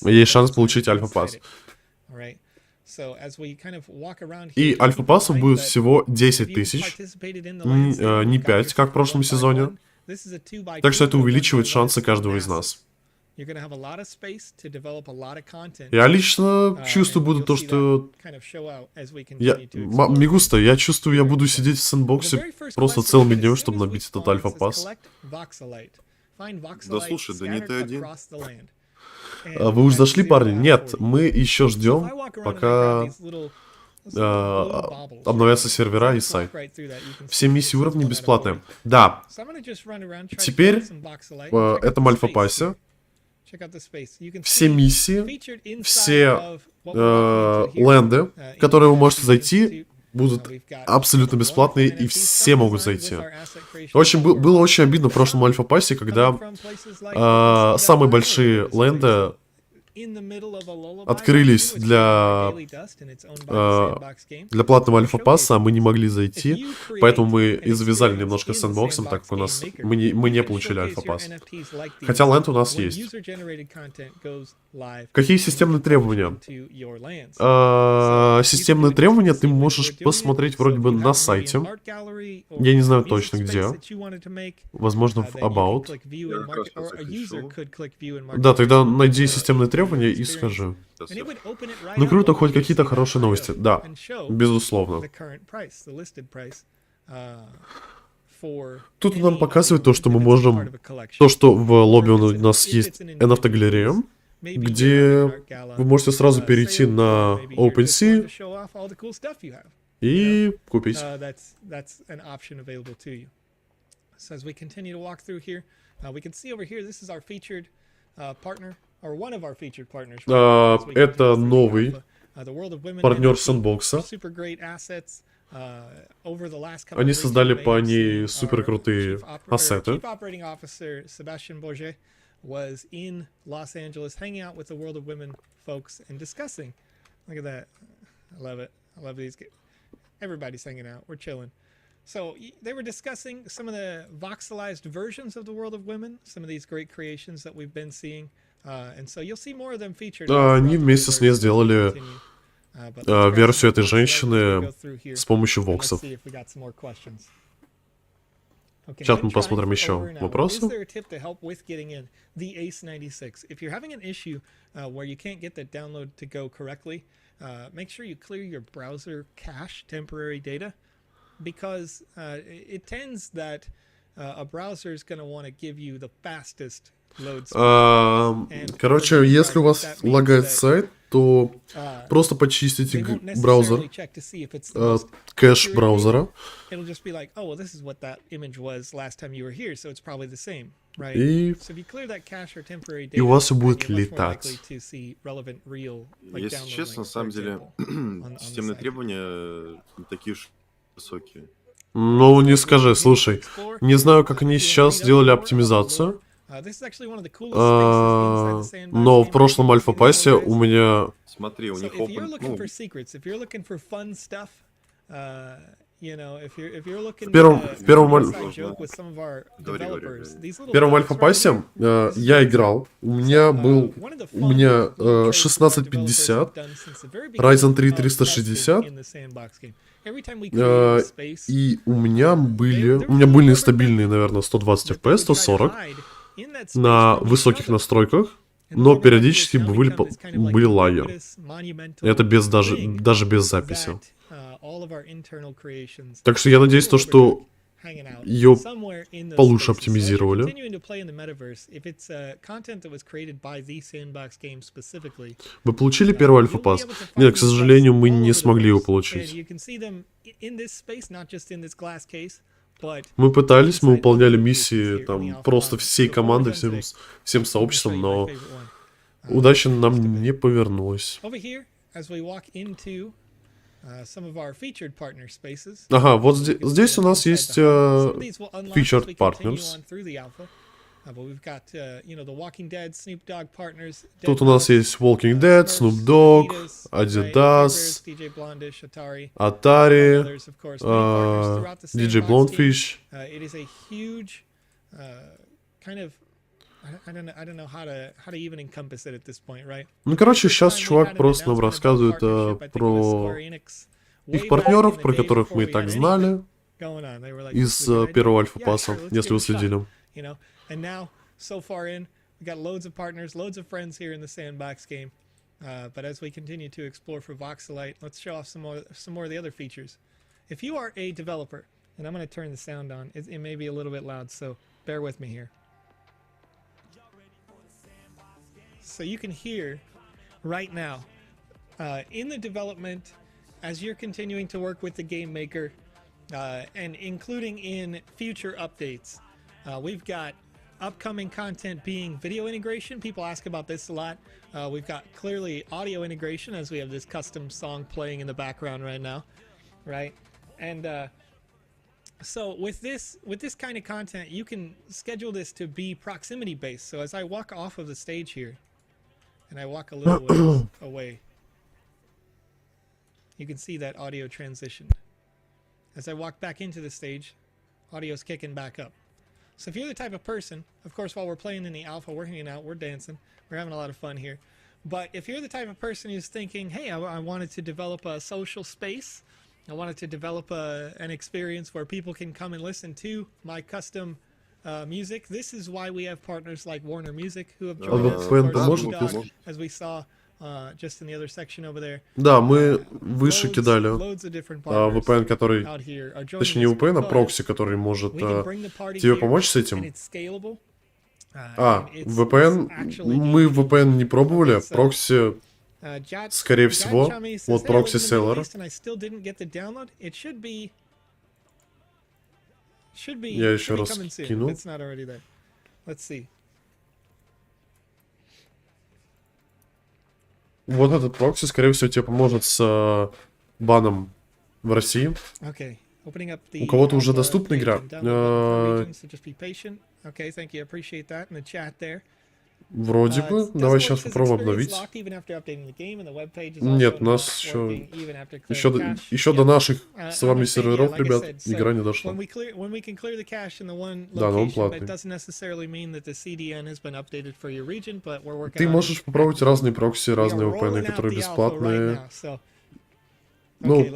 есть шанс получить альфа-пасс. И альфа-пассов будет всего 10 тысяч, не 5, как в прошлом сезоне. Так что это увеличивает шансы каждого из нас. Я лично чувствую буду то, что... Мигуста, я чувствую, я буду сидеть в сэндбоксе просто целыми днями, чтобы набить этот альфа-пасс. Да слушай, да не ты один. Вы уже зашли, парни? Нет, мы еще ждем, пока обновятся сервера и сайт. Все миссии уровня бесплатные. Да. Теперь в этом альфа-пассе все миссии, все ленды, в которые вы можете зайти, будут абсолютно бесплатные, и все могут зайти. Было очень обидно в прошлом альфа-пассе, когда самые большие ленды открылись для платного альфа-пасса, а мы не могли зайти, поэтому мы и завязали немножко с сэндбоксом, так как у нас мы не получили альфа-пасс. Хотя ленд у нас есть. Какие системные требования? Системные требования ты можешь посмотреть вроде бы на сайте. Я не знаю точно где. Возможно, в About. Да, тогда найди системные требования и скажи. Ну круто, хоть какие-то хорошие новости. Да, безусловно. Тут нам показывает то, что мы можем... То, что в лобби у нас есть NFT-галерея, где вы можете сразу перейти на OpenSea и купить. Это новый партнер сэндбокса. Они создали по ней супер крутые ассеты. Was in Los Angeles hanging out with the World of Women folks and discussing. Look at that. I love it. I love these. Everybody's hanging out. We're chilling. So they were discussing some of the voxelized versions of the World of Women, some of these great creations that we've been seeing. And so you'll see more of them featured. Они вместе с ней сделали версию этой женщины с помощью воксов. Сейчас мы посмотрим еще вопросы. Короче, если у вас лагает сайт, то просто почистите браузер, кэш браузера, и у вас все будет летать. Если честно, на самом деле, системные требования не такие уж высокие. Ну, не скажи, слушай, не знаю, как они сейчас сделали оптимизацию, но в прошлом альфа-пассе у меня... Смотри, у них опыт... В первом альфа-пассе я играл, у меня 1650, Ryzen 3 360, и у меня были стабильные, наверное, 120 FPS, 140 на высоких настройках, но периодически были лаги. Это даже без записи. Так что я надеюсь, что ее получше оптимизировали. Вы получили первый альфа-пас? Нет, к сожалению, мы не смогли его получить. Мы пытались, мы выполняли миссии там просто всей командой, всем сообществом, но удача нам не повернулась. Ага, вот здесь у нас есть featured partners. Тут у нас есть Walking Dead, Snoop Dogg, Adidas, Atari, DJ Blondefish. Ну, короче, сейчас чувак просто нам рассказывает про их партнеров, про которых мы и так знали из первого альфа-паса, если вы следили. We got loads of partners, loads of friends here in the sandbox game. But as we continue to explore for Voxelite, let's show off some more of the other features. If you are a developer, and I'm going to turn the sound on, it may be a little bit loud, so bear with me here. So you can hear right now, in the development, as you're continuing to work with the game maker, and including in future updates, we've got upcoming content being video integration. People ask about this a lot. We've got clearly audio integration as we have this custom song playing in the background right now, right? And so with this kind of content, you can schedule this to be proximity based. So as I walk off of the stage here, and I walk a little ways away, you can see that audio transition. As I walk back into the stage, audio's kicking back up. So if you're the type of person, of course, while we're playing in the alpha, we're hanging out, we're dancing, we're having a lot of fun here. But if you're the type of person who's thinking, hey, I wanted to develop a social space, I wanted to develop an experience where people can come and listen to my custom music, this is why we have partners like Warner Music who have joined us, as we saw just in the other section over there. Да, мы выше кидали VPN, который, точнее не VPN, а прокси, который может тебе помочь с этим. VPN, мы VPN не пробовали, прокси, скорее всего, вот прокси селлер. Я еще раз кину. Вот этот прокси, скорее всего, тебе поможет с баном в России. У кого-то уже доступна игра. Вроде бы. Давай сейчас попробуем обновить. Нет, у нас еще до наших с вами серверов, ребят, игра не дошла. Да, но он платный. Ты можешь попробовать разные прокси, разные VPN, которые бесплатные. Ну,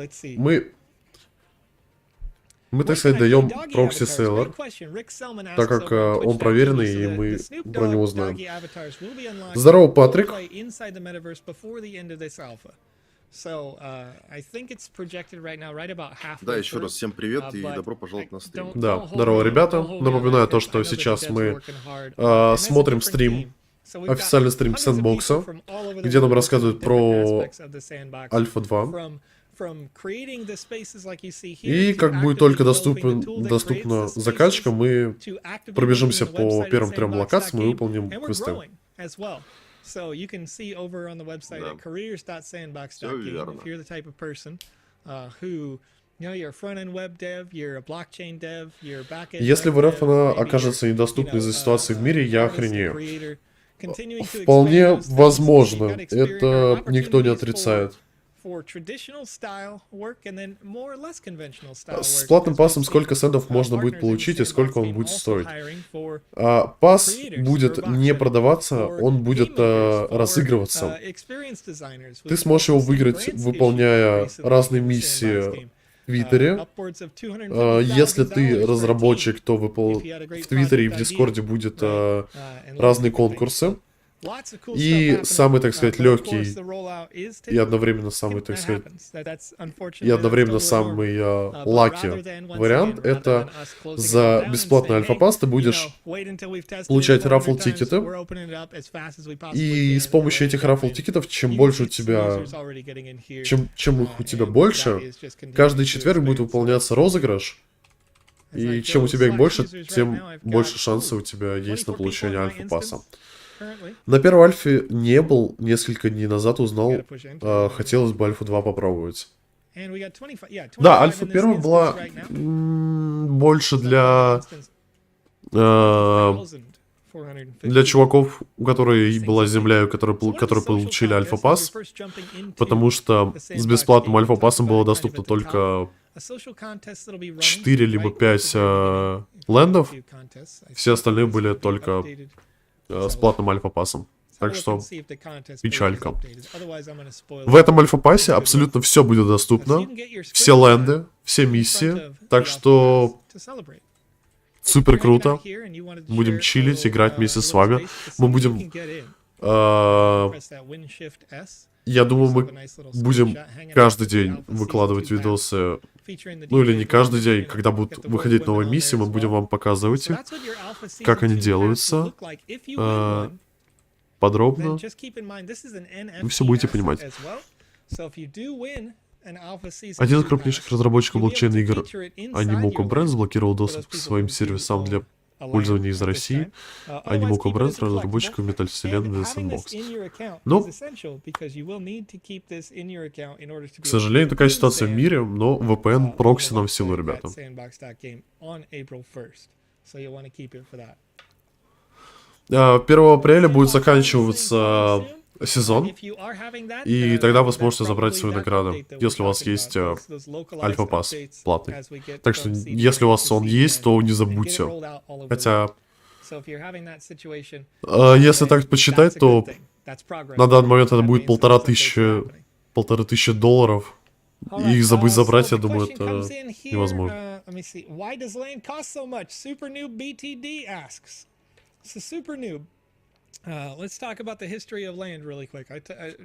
мы, так сказать, даем прокси селлер, так как он проверенный, и мы про него знаем. Здорово, Патрик. Да, еще раз всем привет и добро пожаловать на стрим. Да, здорово, ребята. Напоминаю то, что сейчас мы смотрим стрим, официальный стрим SANDBOX, где нам рассказывают про Альфа 2. И как будет только доступно заказчикам, мы пробежимся по первым 3 локациям и выполним квесты. Все верно. Если в РФ она окажется недоступной из-за ситуации в мире, я охренею. Вполне возможно, это никто не отрицает. С платным пасом сколько центов можно будет получить и сколько он будет стоить? Пас будет не продаваться, он будет разыгрываться. Ты сможешь его выиграть, выполняя разные миссии в Твиттере. Если ты разработчик, то в Твиттере и в Дискорде будут разные конкурсы. И самый, так сказать, легкий и одновременно самый, так сказать, и одновременно самый лаки вариант — это за бесплатный альфа-пас ты будешь получать рафл-тикеты, и с помощью этих рафл-тикетов, чем больше у тебя, чем их у тебя больше, каждый четверг будет выполняться розыгрыш, и чем у тебя их больше, тем больше шансов у тебя есть на получение альфа-паса. На первой альфе не был, несколько дней назад узнал, хотелось бы альфу 2 попробовать. Да, альфа 1 была больше для чуваков, у которых была земля, и которые получили альфа-пас, потому что с бесплатным альфа-пасом было доступно только 4 либо 5 лендов, все остальные были только с платным альфа-пасом. Так что печалька. В этом альфа-пасе абсолютно все будет доступно. Все ленды, все миссии. Так что супер круто. Будем чилить, играть вместе с вами. Мы будем... Я думаю, мы будем каждый день выкладывать видосы. Ну или не каждый день, когда будут выходить новые миссии, мы будем вам показывать их, как они делаются, подробно. Вы все будете понимать. Один из крупнейших разработчиков блокчейна игр Animoca Brands заблокировал доступ к своим сервисам для пользования из России. Animoca Brands — разработчиков метавселенной The SANDBOX. Но, к сожалению, такая ситуация в мире, но VPN прокси нам в силу, ребята. 1 апреля будет заканчиваться сезон, и тогда вы сможете забрать свои награды, если у вас есть альфа-пас платный. Так что, если у вас он есть, то не забудьте. Хотя, если так посчитать, то на данный момент это будет $1500 и забыть забрать, я думаю, это невозможно.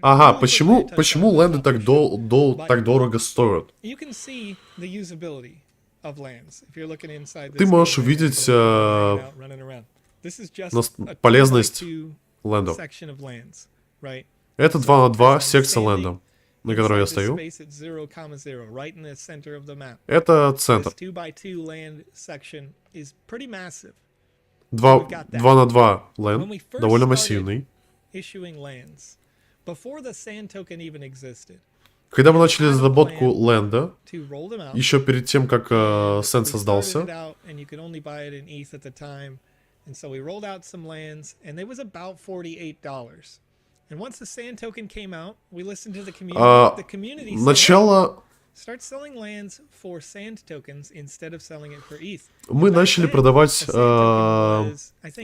Ага, почему ленды так дорого стоят? Ты можешь увидеть полезность лендов. Это 2 на 2 секция ленда, на которой я стою. Это центр. 2 на 2 ленд, довольно массивный. Когда мы начали разработку ленда, еще перед тем, как сенд создался, начало... Мы начали продавать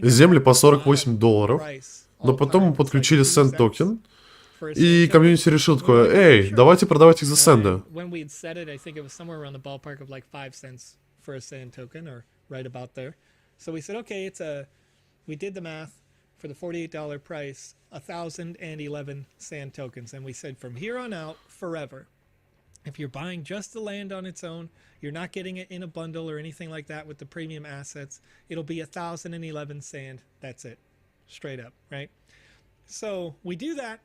земли по $48, но потом мы подключили сенд токен, и комьюнити решил такое: эй, давайте продавать их за сенды. For the $48 price, 1,011 sand tokens. And we said from here on out, forever, if you're buying just the land on its own, you're not getting it in a bundle or anything like that with the premium assets, it'll be 1,011 sand. That's it. Straight up, right? So we do that,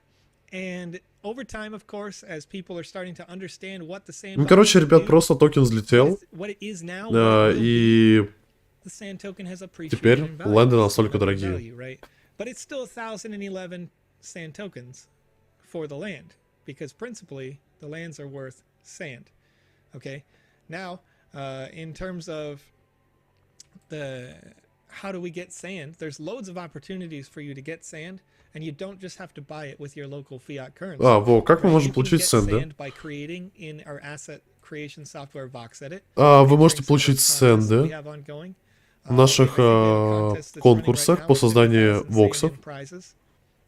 and over time, of course, as people are starting to understand what the sand... Ну, короче, ребят, просто токен взлетел, и теперь ленды настолько дорогие. But it's still 1,011 sand tokens for the land, because principally the lands are worth sand. Okay, now in terms of the how do we get sand, there's loads of opportunities for you to get sand, and you don't just have to buy it with your local fiat currency. Как мы можем получить сэнды? Вы можете получить сэнды в наших конкурсах по созданию воксов.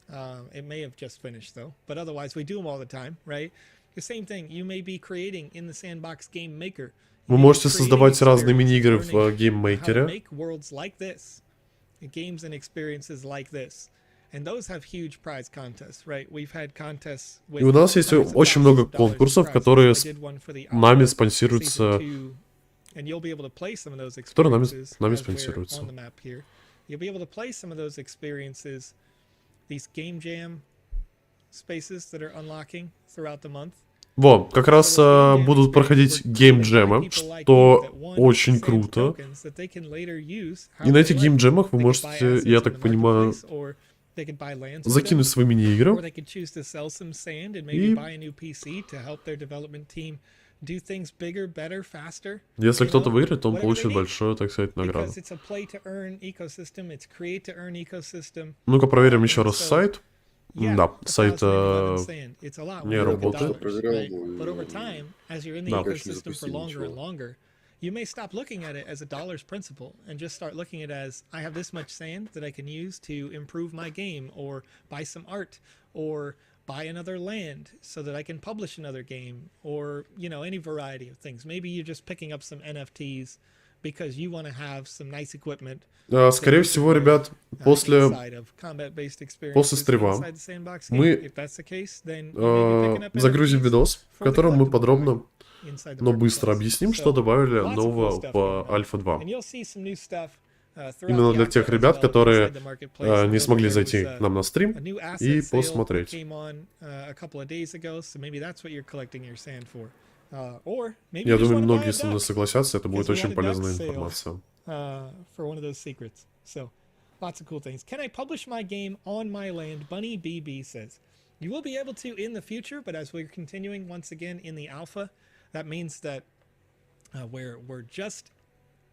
It may have just finished though, but otherwise we do them all the time, right? The same thing you may be creating in the sandbox game maker. Вы можете создавать разные мини-игры в гейммейкере. And those have huge prize contests, right? We've had contests with И у нас есть очень много конкурсов, которые нами спонсируются, and you'll be able to play some of those которые experiences нами as we're спонсируются. on the map here. You'll be able to play some of those experiences, these game jam spaces that are unlocking throughout the month. Во, как раз будут проходить геймджемы, что очень круто. И на этих геймджемах вы можете, я так понимаю, закинуть свои мини-игры и если кто-то выиграет, то он получит большую, так сказать, награду. Ну-ка проверим еще раз сайт. Да, сайт не работает. Да. You may stop looking at it as a dollar's principle and just start looking at it as I have this much sand that I can use to improve my game or buy some art or buy another land so that I can publish another game or, you know, any variety of things. Maybe you're just picking up some NFTs because you want to have some nice equipment. Скорее всего, ребят, после стрима мы загрузим видос, в котором мы подробно, но быстро объясним, что добавили нового в Альфа 2. Именно для тех ребят, которые не смогли зайти к нам на стрим и посмотреть. Я думаю, многие со мной согласятся, это будет очень полезная информация. Lots of cool things. Can I publish my game on my land? Bunny BB says. You will be able to in the future, but as we're continuing once again in the alpha, that means that we're just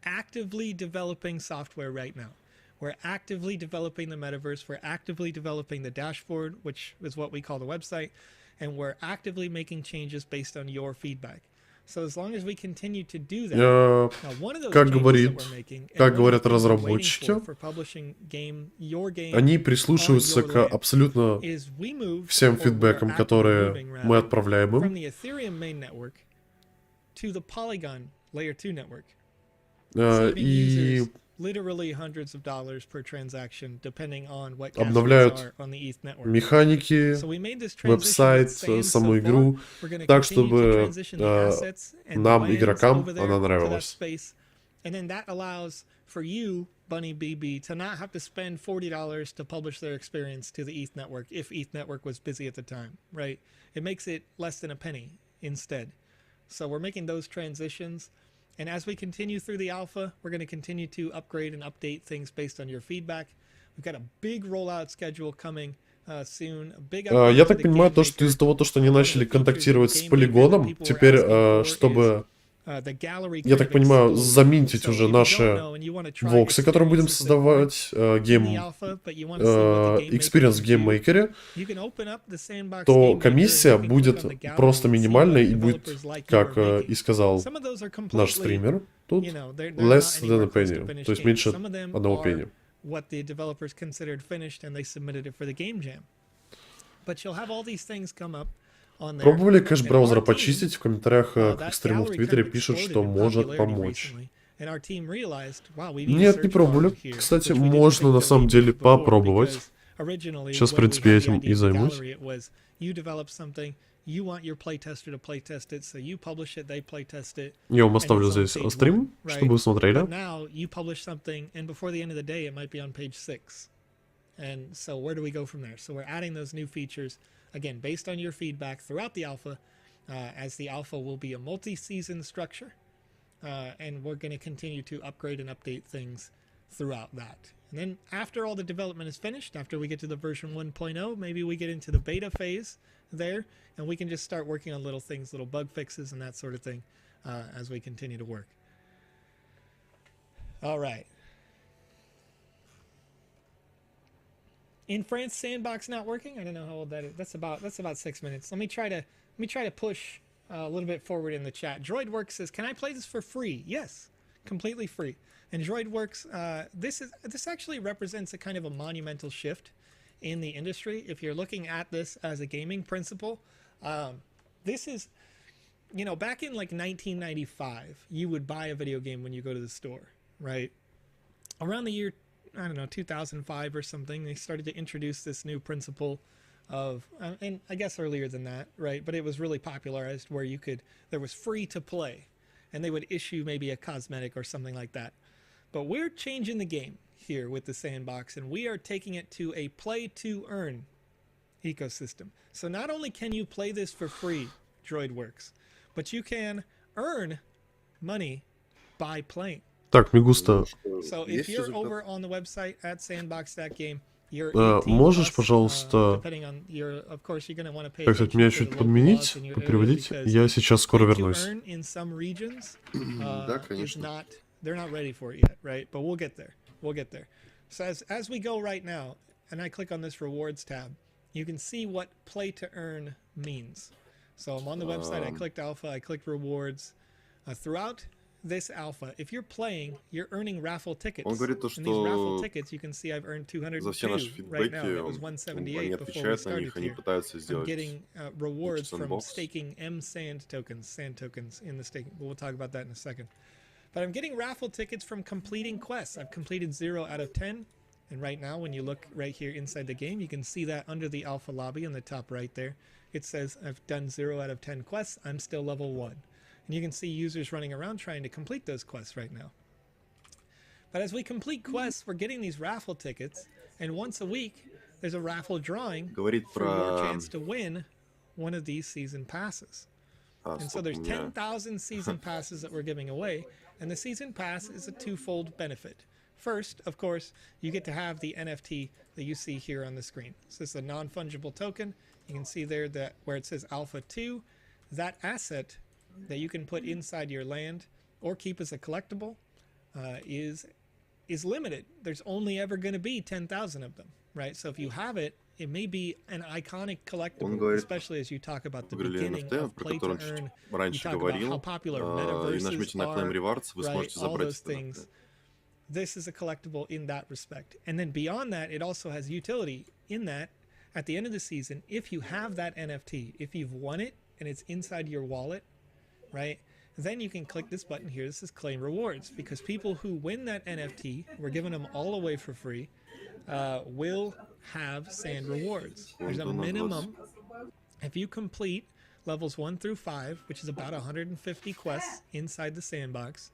actively developing software right now. We're actively developing the metaverse. We're actively developing the dashboard, which is what we call the website, and we're actively making changes based on your feedback. So as long as we continue to do that, как говорят разработчики, они прислушиваются к абсолютно всем фидбэкам, которые мы отправляем им. И обновляют механики, веб-сайт, саму игру, так, чтобы нам, игрокам, она нравилась. For you, Bunny BB, to not have to spend $40 to publish their experience to the ETH network if ETH network was busy at the time, right? It makes it less than a penny instead. So we're making those transitions. And as we continue through the alpha, we're going to continue to upgrade and update things based on your feedback. We've got a big rollout schedule coming soon. Я так понимаю, то, что из-за того, что они начали контактировать с полигоном, теперь, чтобы, я так понимаю, заминтить уже наши воксы, которые будем создавать, experience в гейммейкере, то комиссия будет просто минимальной и будет, как и сказал наш стример, тут less than a penny, то есть меньше одного пенни. Пробовали кэш браузера почистить? В комментариях к стриму в Твиттере пишут, что может помочь. Нет, не пробовали. Кстати, можно на самом деле попробовать. Сейчас, в принципе, я этим и займусь. Я вам оставлю здесь стрим, чтобы вы смотрели. And so where do we go from there? So we're adding those new features, again, based on your feedback throughout the alpha, as the alpha will be a multi-season structure, and we're going to continue to upgrade and update things throughout that. And then after all the development is finished, after we get to the version 1.0, maybe we get into the beta phase there, and we can just start working on little things, little bug fixes and that sort of thing, as we continue to work. All right. In France, sandbox not working. I don't know how old that is. That's about 6 minutes. Let me try to push a little bit forward in the chat. DroidWorks says, "Can I play this for free?" Yes, completely free. And DroidWorks, this actually represents a kind of a monumental shift in the industry. If you're looking at this as a gaming principle, this is, you know, back in like 1995, you would buy a video game when you go to the store, right? Around the year I don't know, 2005 or something, they started to introduce this new principle of, and I guess earlier than that, right? But it was really popularized where there was free to play, and they would issue maybe a cosmetic or something like that. But we're changing the game here with the sandbox, and we are taking it to a play to earn ecosystem. So not only can you play this for free, DroidWorks, but you can earn money by playing. Так, Мигуста, So if you're over on the website at sandbox.game, можешь, пожалуйста, так сказать, меня чуть подменить, переводить? Я сейчас скоро вернусь. Да, конечно. They're not ready for it yet, right? But we'll get there. We'll get there. So as we go right now, and I click on this rewards tab, you can see what play to earn means. So I'm on the website, I clicked alpha, I clicked rewards. Throughout this alpha, if you're playing, you're earning raffle tickets. Он говорит то, and these raffle что tickets, you can see I've earned 202 за все наши right now. фидбэки It was они 178 before we отвечают на started них, они here. пытаются I'm сделать getting rewards from sandbox. staking sand tokens in the staking. We'll talk about that in a second. But I'm getting raffle tickets from completing quests. I've completed 0 out of 10. And right now, when you look right here inside the game, you can see that under the alpha lobby in the top right there, it says I've done 0 out of 10 quests. I'm still level 1. And you can see users running around trying to complete those quests right now. But as we complete quests, we're getting these raffle tickets. And once a week, there's a raffle drawing for your chance to win one of these season passes. And so there's 10,000 season passes that we're giving away. And the season pass is a twofold benefit. First, of course, you get to have the NFT that you see here on the screen. So this is a non-fungible token. You can see there that where it says Alpha 2, that asset that you can put inside your land or keep as a collectible is limited. There's only ever going to be 10,000 of them, right? So if you have it, it may be an iconic collectible, especially as you talk about the beginning of play to earn. You talk about how popular metaverses are, right? All those things. This is a collectible in that respect. And then beyond that, it also has utility in that at the end of the season, if you have that NFT, if you've won it and it's inside your wallet, right? Then you can click this button here. This is claim rewards, because people who win that NFT, we're giving them all away for free, will have sand rewards. There's a minimum. If you complete levels 1 through 5, which is about 150 quests inside the sandbox,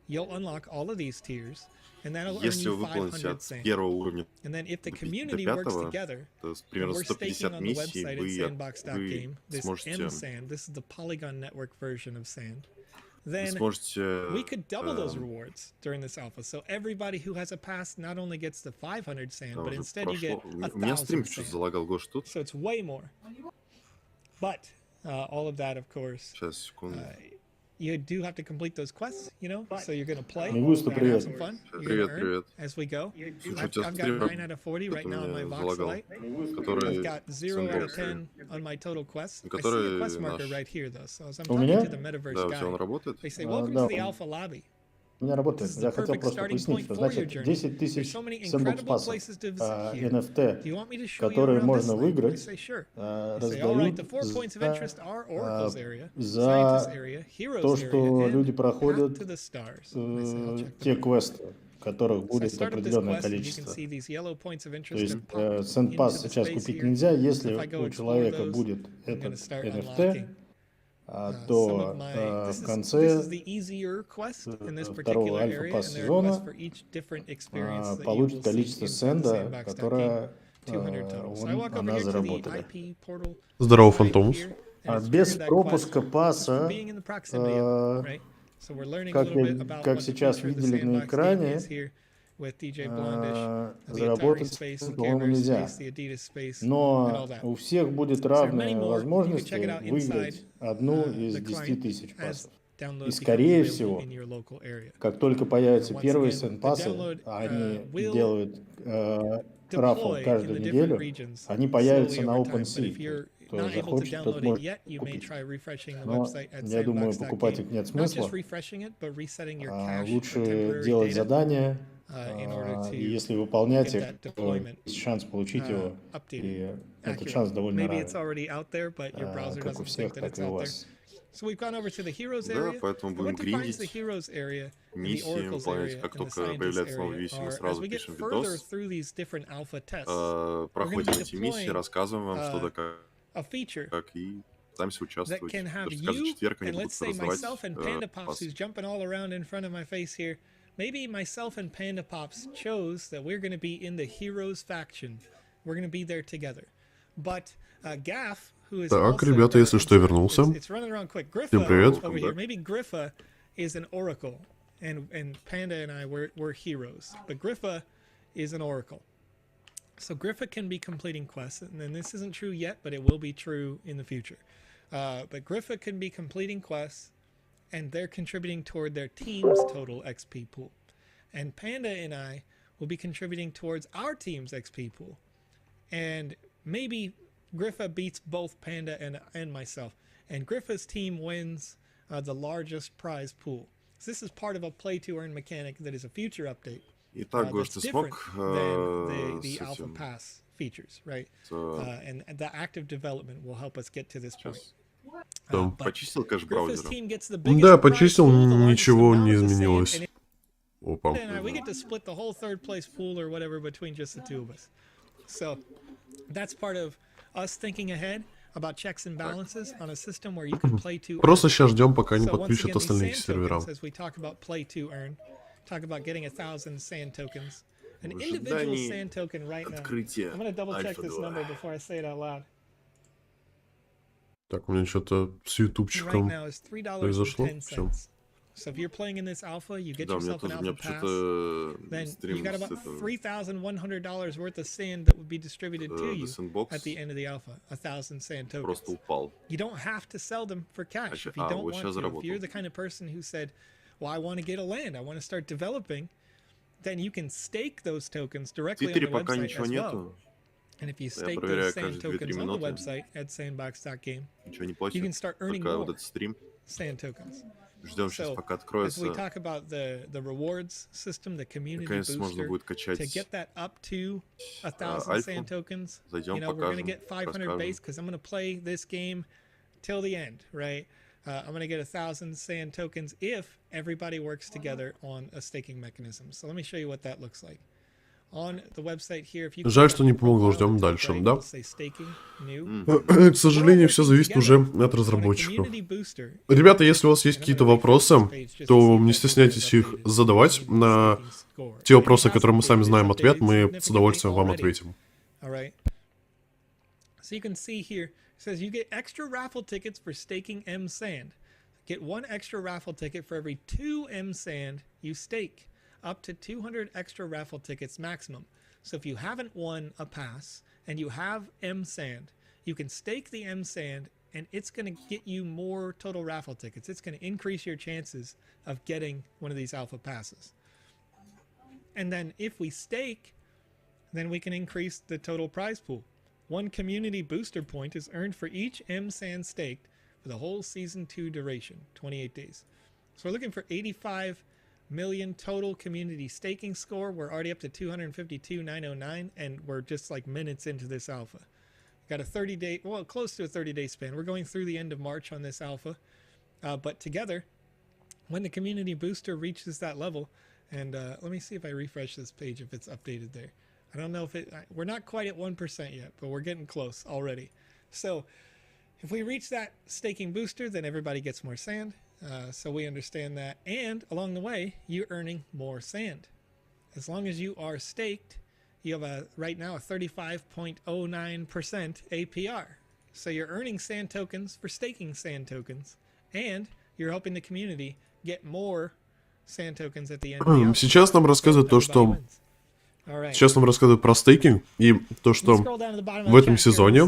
you'll unlock all of these tiers, and that'll earn you 500 sand. And then if the community works together, we're staking on the website at sandbox.game this M sand. This is the Polygon Network version of sand. Then we could double those rewards during this alpha. So everybody who has a pass not only gets the 500 sand, but instead you get 1,000 sand. So it's way more. But all of that, of course, you do have to complete those quests, you know, so you're going to play, have some fun, you're going to earn as we go. I've got 9 out of 40 right now on my Voxelite. I've got 0 out of 10 on my total quests. I see a quest marker right here, though, so as I'm talking to the Metaverse guy, they say, welcome to the Alpha Lobby. У меня работает. Я хотел просто пояснить, что значит 10 тысяч сэндбокс-пассов NFT, которые можно выиграть, раздают за то, что люди проходят те квесты, которых будет определенное количество. То есть сэндпасс сейчас купить нельзя, если у человека будет этот NFT, то в конце второго альфа-пасс сезона получит количество сэнда, которое она заработала. Здорово, Фантомус. Без пропуска пасса, как сейчас видели на экране, заработать, по-моему, нельзя. Но у всех будет равная возможность выиграть одну из 10 тысяч пассов. И, скорее всего, как только появятся первые сэндпассы, а они делают рафл каждую неделю, они появятся на OpenSea. Кто захочет, тот может купить. Но, я думаю, покупать их нет смысла. Лучше делать задания, и если выполнять их, то есть шанс получить его, и этот шанс довольно равен, как у всех, так и у вас. So we've gone over to the heroes Да, area. поэтому And будем what defines the гриндить heroes area and the миссии, oracles выполнять. area Как and the только scientist появляется новая area миссия, мы are, as сразу we get пишем further видос, through these different alpha tests, we're going to проходим be эти миссии, deploying рассказываем вам, что да a feature как, и пытаемся that участвовать. can have Потому что каждый you четверг они and будут let's say раздавать myself and Panda Pops, пас. who's jumping all around in front of my face here. Maybe myself and Panda Pops chose that we're going to be in the heroes faction. We're going to be there together. But Gaff, who is Так, also, ребята, если что, я вернулся. it's running around quick. Всем Griffa привет. over here. Maybe Griffa is an oracle, and Panda and I we're heroes. But Griffa is an oracle. So Griffa can be completing quests, and then this isn't true yet, but it will be true in the future. But Griffa can be completing quests, and they're contributing toward their team's total XP pool. And Panda and I will be contributing towards our team's XP pool. And maybe Griffa beats both Panda and myself. And Griffa's team wins the largest prize pool. So this is part of a play to earn mechanic that is a future update. Итак, Гош, ты смог the alpha pass features, right? And the active development will help us get to this point. Почистил кэш браузера? Да, почистил, ничего не изменилось. Опа. We get to split the whole third place pool or whatever between just the two of us. So that's part of us thinking ahead about checks and balances on a system where you can play to earn. Просто сейчас ждем, пока не So once подключат again, these остальные sand сервера. tokens, as we talk about play to earn, talk about getting 1,000 sand tokens. An individual sand token right now. I'm going to double check this number before I say it out loud. Так, у меня что-то с ютубчиком Right now is произошло. $3.10. Всё. So if you're playing in this alpha, you get Да, у меня yourself an тоже, у меня alpha pass, почему-то then стрим you got с about этого, $3,100 worth of sand that would be distributed to The you SANDBOX at the end of the alpha. 1,000 sand просто tokens. упал. You don't have to sell them for cash if you А, don't вот want сейчас to. If заработал. you're the kind of person who said, well, I want to get a land, I want to start developing, then you can stake those tokens В directly on Твиттере the пока website ничего as well. нету. And if you Я stake проверяю those sand каждые 2-3 tokens on the минуты. website at sandbox.game, Ничего не you платит. can start earning Только вот more этот стрим. sand tokens. Ждем сейчас, So, пока as we откроется. talk about the rewards system, the community Наконец можно booster, будет to качать get that up to 1,000 альфу. sand tokens, Зайдем, you know, we're going to покажем, get 500 расскажем. base because I'm going to play this game till the end, right? I'm going to get 1,000 sand tokens if everybody works together on a staking mechanism. So let me show you what that looks like. On the website here, if you Жаль, click что on не your помогло, profile, ждем top дальше, right, да? it'll say staking, new. К сожалению, все зависит уже от разработчиков. Ребята, если у вас есть какие-то вопросы, то не стесняйтесь их задавать. На те вопросы, которые мы сами знаем ответ, мы с удовольствием вам ответим. So you can see here, it says you get extra raffle tickets for staking M sand. Get one extra raffle ticket for every 2 M sand you stake. Up to 200 extra raffle tickets maximum. So if you haven't won a pass and you have M sand, you can stake the M sand and it's going to get you more total raffle tickets. It's going to increase your chances of getting one of these alpha passes. And then if we stake, then we can increase the total prize pool. 1 community booster point is earned for each M sand staked for the whole season 2 duration, 28 days. So we're looking for 85 million total community staking score. We're already up to 252,909, and we're just like minutes into this alpha. Got a 30-day, well, close to a 30-day span. We're going through the end of March on this alpha, but together, when the community booster reaches that level, and let me see if I refresh this page if it's updated there. I don't know if it, we're not quite at 1% yet, but we're getting close already. So if we reach that staking booster, then everybody gets more sand. So we understand that. And along the way, you're earning more sand. As long as you are staked, you have right now a 35.09% APR. So you're earning sand tokens for staking sand tokens. And you're helping the community get more sand tokens at the end of the alpha. Сейчас нам рассказывают то, что... Сейчас нам рассказывают про стейкинг и то, что в этом сезоне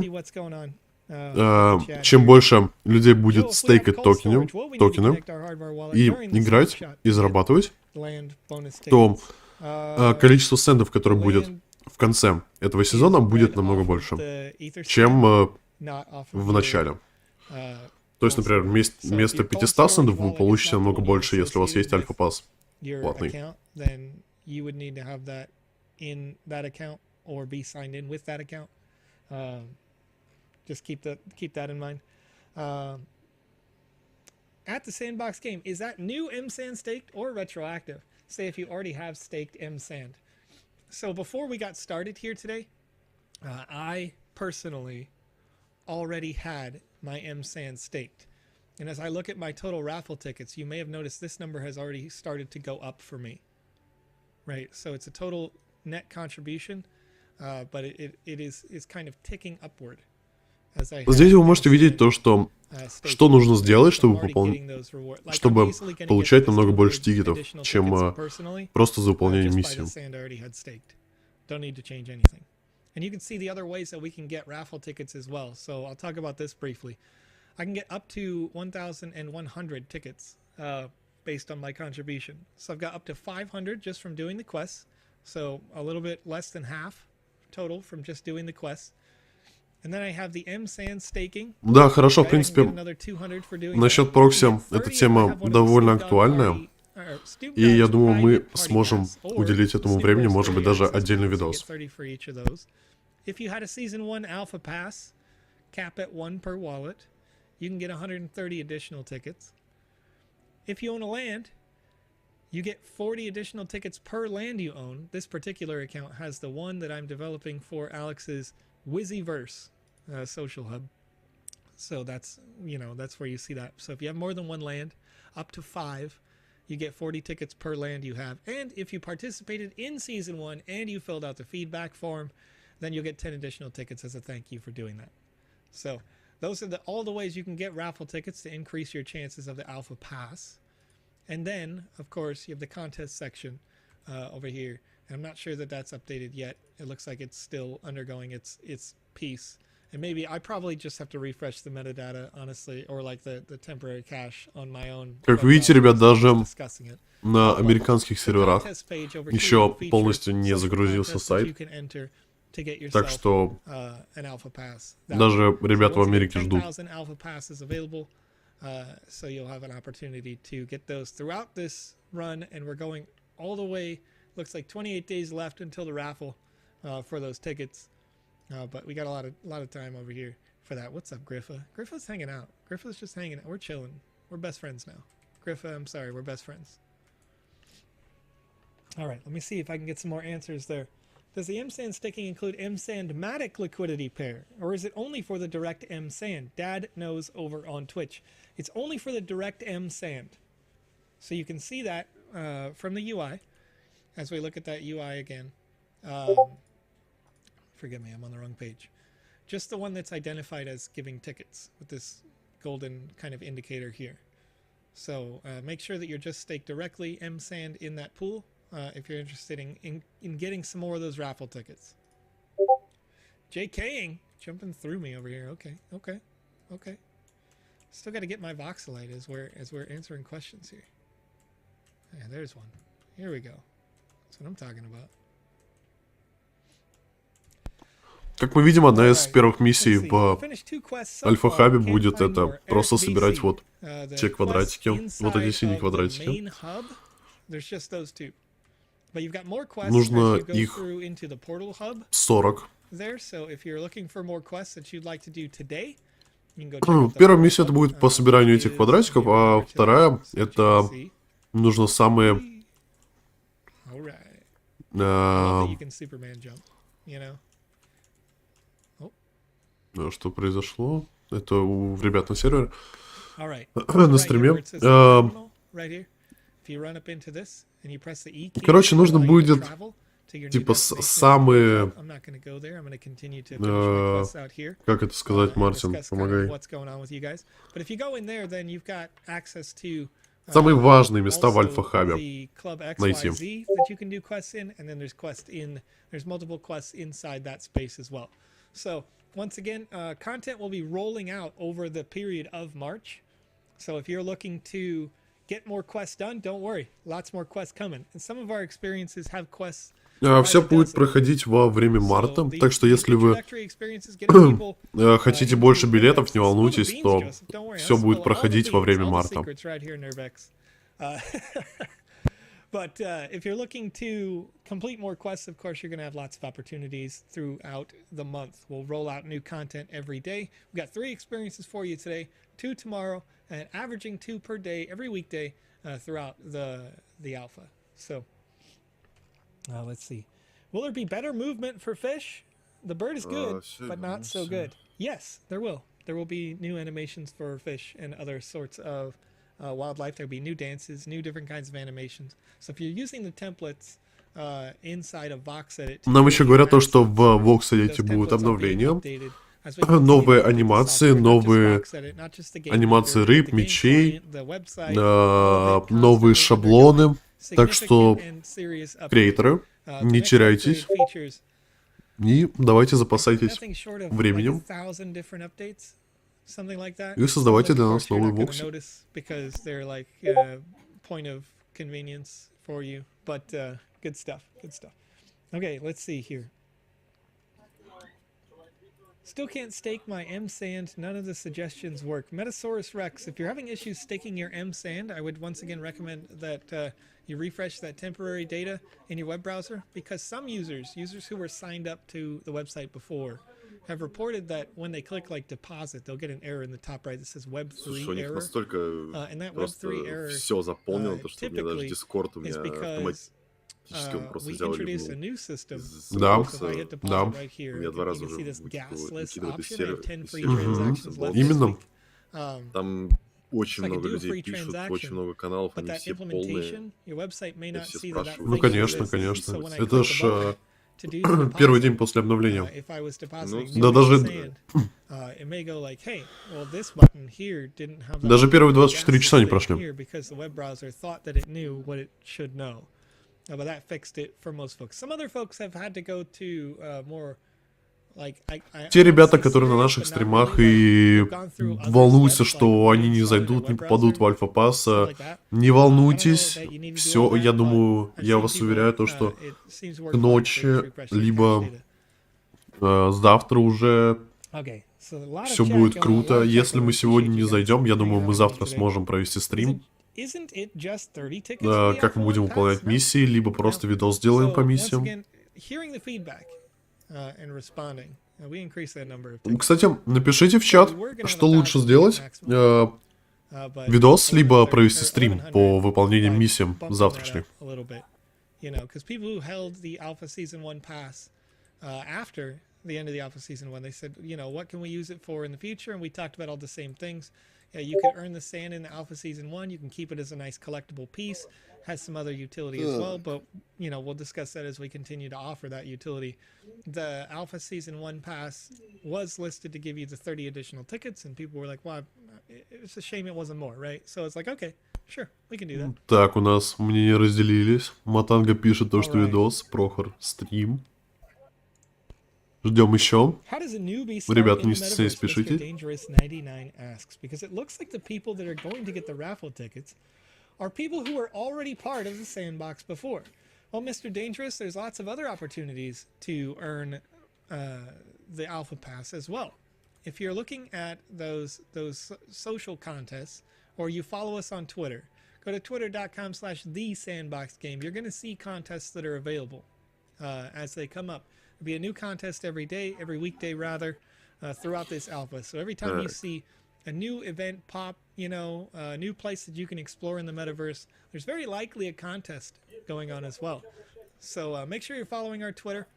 чем больше людей будет стейкать токены и играть, и зарабатывать, то количество сендов, которое будет в конце этого сезона, будет намного больше, чем в начале. То есть, например, вместо 500 сендов вы получите намного больше, если у вас есть альфа-пас платный. Just keep that in mind. at the sandbox game. Is that new M-Sand staked or retroactive? Say if you already have staked M-Sand. So before we got started here today, I personally already had my M-Sand staked. And as I look at my total raffle tickets, you may have noticed this number has already started to go up for me. Right, so it's a total net contribution, but it is kind of ticking upward. Здесь вы можете видеть то, что нужно сделать, чтобы получать намного больше тикетов, чем просто за выполнение миссии. And you can see the other ways that we can get raffle tickets as well. So I'll talk about this briefly. I can get up to 1,100 tickets based on my contribution. So I've got up to 500 just from doing the quests. So a little bit less than half total from just doing the quests. And then I have the M-Sand staking. Да, хорошо, в принципе, насчет прокси эта тема довольно актуальная. И я думаю, мы сможем уделить этому времени, может быть, даже отдельный видос. If you had a season 1 alpha pass, cap at 1 per wallet, you can get 130 additional tickets. If you own a land, you get 40 additional tickets per land you own. This particular account has the one that I'm developing for Alex's Wizzyverse social hub. So that's, that's where you see that. So if you have more than one land, up to 5, you get 40 tickets per land you have. And if you participated in season 1 and you filled out the feedback form, then you'll get 10 additional tickets as a thank you for doing that. So those are all the ways you can get raffle tickets to increase your chances of the alpha pass. And then, of course, you have the contest section over here. And I'm not sure that that's updated yet. It looks like it's still undergoing its piece. And maybe I probably just have to refresh the metadata, honestly, or like the temporary cache on my own. Как видите, ребят, даже на американских серверах еще полностью не загрузился сайт. Так что даже ребят в Америке ждут. So you'll have an opportunity to get those throughout this run, and we're going all the way. Looks like 28 days left until the raffle for those tickets. But we got a lot of time over here for that. What's up, Griffa? Griffa's hanging out. Griffa's just hanging out. We're chilling. We're best friends now. Griffa, I'm sorry, we're best friends. All right, let me see if I can get some more answers there. Does the M-Sand staking include M-Sand-matic liquidity pair, or is it only for the direct M-Sand? Dad knows over on Twitch. It's only for the direct M-Sand. So you can see that from the UI. As we look at that UI again. Forgive me, I'm on the wrong page. Just the one that's identified as giving tickets with this golden kind of indicator here. So make sure that you're just staked directly M-Sand in that pool if you're interested in getting some more of those raffle tickets. JKing, jumping through me over here. Okay. Still got to get my voxelite as we're answering questions here. Yeah, there's one. Here we go. That's what I'm talking about. Как мы видим, одна из первых миссий в Альфа-хабе будет это просто собирать вот те квадратики, вот эти синие квадратики. Нужно их 40. Первая миссия это будет по собиранию этих квадратиков, а вторая это нужно самые... Что произошло? Это у ребят на сервере. На стриме. Короче, нужно будет типа самые... Как это сказать, Мартин? Помогай. Самые важные места в Альфа-хабе найти. So, once again, content will be rolling out over the period of March. So if you're looking to get more quests done, don't worry. Lots more quests coming. And some of our experiences have quests. Все будет проходить во время марта, так что если вы хотите больше билетов, не волнуйтесь, то все будет проходить во время марта. But if you're looking to complete more quests, of course, you're going to have lots of opportunities throughout the month. We'll roll out new content every day. We've got 3 experiences for you today, 2 tomorrow, and averaging 2 per day every weekday throughout the alpha. So let's see. Will there be better movement for fish? The bird is good, but not so good. Yes, there will. There will be new animations for fish and other sorts of wildlife. There'll be new dances, new different kinds of animations. So if you're using the templates inside of VoxEdit... Нам еще говорят то, что в VoxEdit будут обновления, новые анимации, новые анимации рыб, мечей, новые шаблоны. Так что, креаторы, не теряйтесь. И давайте запасайтесь временем. И создавайте для нас новые воксы. Okay, let's see here. Still can't stake my M sand. None of the suggestions work. Metasaurus Rex, if you're having issues staking your M sand, I would once again recommend that you refresh that temporary data in your web browser, because some users who were signed up to the website before, have reported that when they click like deposit, they'll get an error in the top right that says Web3 error. And that Web3 error typically is because we introduced a new system. Да, So if I hit deposit да. right here, you can see this gasless option. I have 10 free transactions left. Именно. Там очень много людей пишут, очень много каналов, они все полные. Все спрашивают. Ну, конечно, конечно. Это ж первый день после обновления. Да, даже первые 24 часа не прошли. But that fixed it for most folks. Some other folks have had to go to more like те ребята, которые на наших стримах и волнуются, что они не зайдут, не попадут в альфа-пасс, не волнуйтесь. Все, я думаю, я вас уверяю, то, что к ночи, либо завтра уже все будет круто. Если мы сегодня не зайдем, я думаю, мы завтра сможем провести стрим. Как мы будем выполнять миссии, либо просто видос сделаем по миссиям. Кстати, напишите в чат, что лучше сделать. Видос, либо провести стрим по выполнениям миссиям завтрашних. The end of the alpha season 1, they said, you know, what can we use it for in the future? And we talked about all the same things. You can earn the sand in the alpha season 1. You can keep it as a nice collectible piece. Has some other utility as well, but you know, we'll discuss that as we continue to offer that utility. The alpha season 1 pass was listed to give you the 30 additional tickets, and people were like, well, it's a shame it wasn't more, right? So it's like, okay, sure, we can do that. Так, у нас мнения разделились. Матанга пишет то, что видос, Прохор стрим. Ждем еще. Ребята, не стесняйтесь, пишите. Because it looks like the people that are going to get the raffle tickets are people who were already part of the sandbox before. Well, Mr. Dangerous, there's lots of other opportunities to earn the alpha pass as well. If you're looking at those social contests, or you follow us on Twitter, go to twitter.com/thesandboxgame. You're going to see contests that are available as they come up. There'll be a new contest every day, every weekday rather, throughout this alpha. So every time you see a new event pop, you know, a new place that you can explore in the metaverse, there's very likely a contest going on as well. So make sure you're following our Twitter.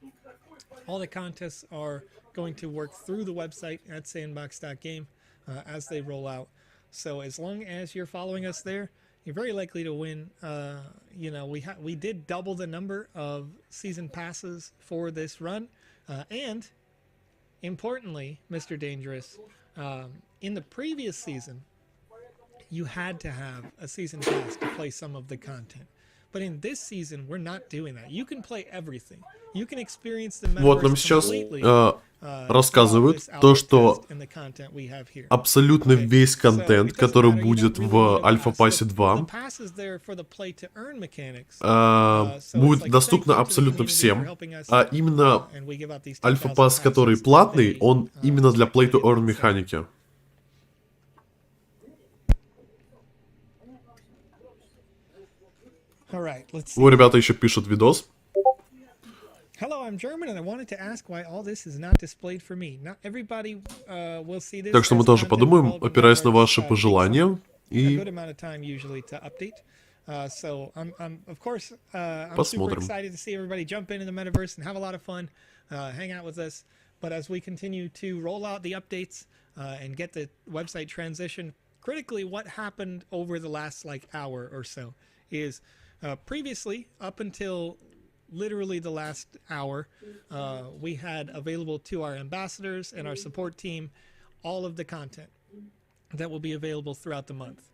All the contests are going to work through the website at sandbox.game as they roll out. So as long as you're following us there, you're very likely to win. You know, we did double the number of season passes for this run. And importantly, Mr. Dangerous, in the previous season, you had to have a season pass to play some of the content. But in this season, we're not doing that. You can play everything. You can experience the metaverse. Вот нам сейчас рассказывают то, что абсолютно весь контент, который будет в Альфа-пассе 2, будет доступно абсолютно всем. А именно Альфа-пасс, который платный, он именно для play-to-earn механики. О, ребята еще пишут видос. Hello, I'm German, and I wanted to ask why all this is not displayed for me. Not everybody will see this. Так что мы тоже подумаем, опираясь на ваши пожелания. И So I'm of course I'm super посмотрим. excited to see everybody jump into the metaverse and have a lot of fun, hang out with us. But as we continue to roll out the updates and get the website transition, critically, what happened over the last like hour or so is previously, up until literally the last hour, we had available to our ambassadors and our support team all of the content that will be available throughout the month.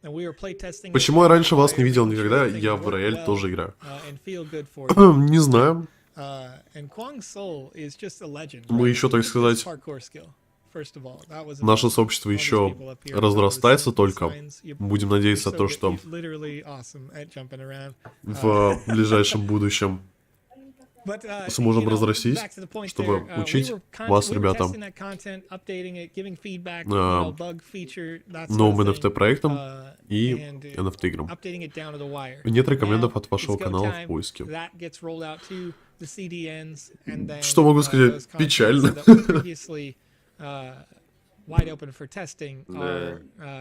And we were playtesting. Почему я раньше вас не видел никогда? Я в Рояль тоже играю. Не знаю. Мы еще, так сказать, наше сообщество еще разрастается только. Будем надеяться на то, что в ближайшем будущем сможем разрастись, чтобы учить вас, ребята, новым NFT-проектам и NFT-играм. Нет рекомендов от вашего канала в поиске. Что могу сказать? Печально.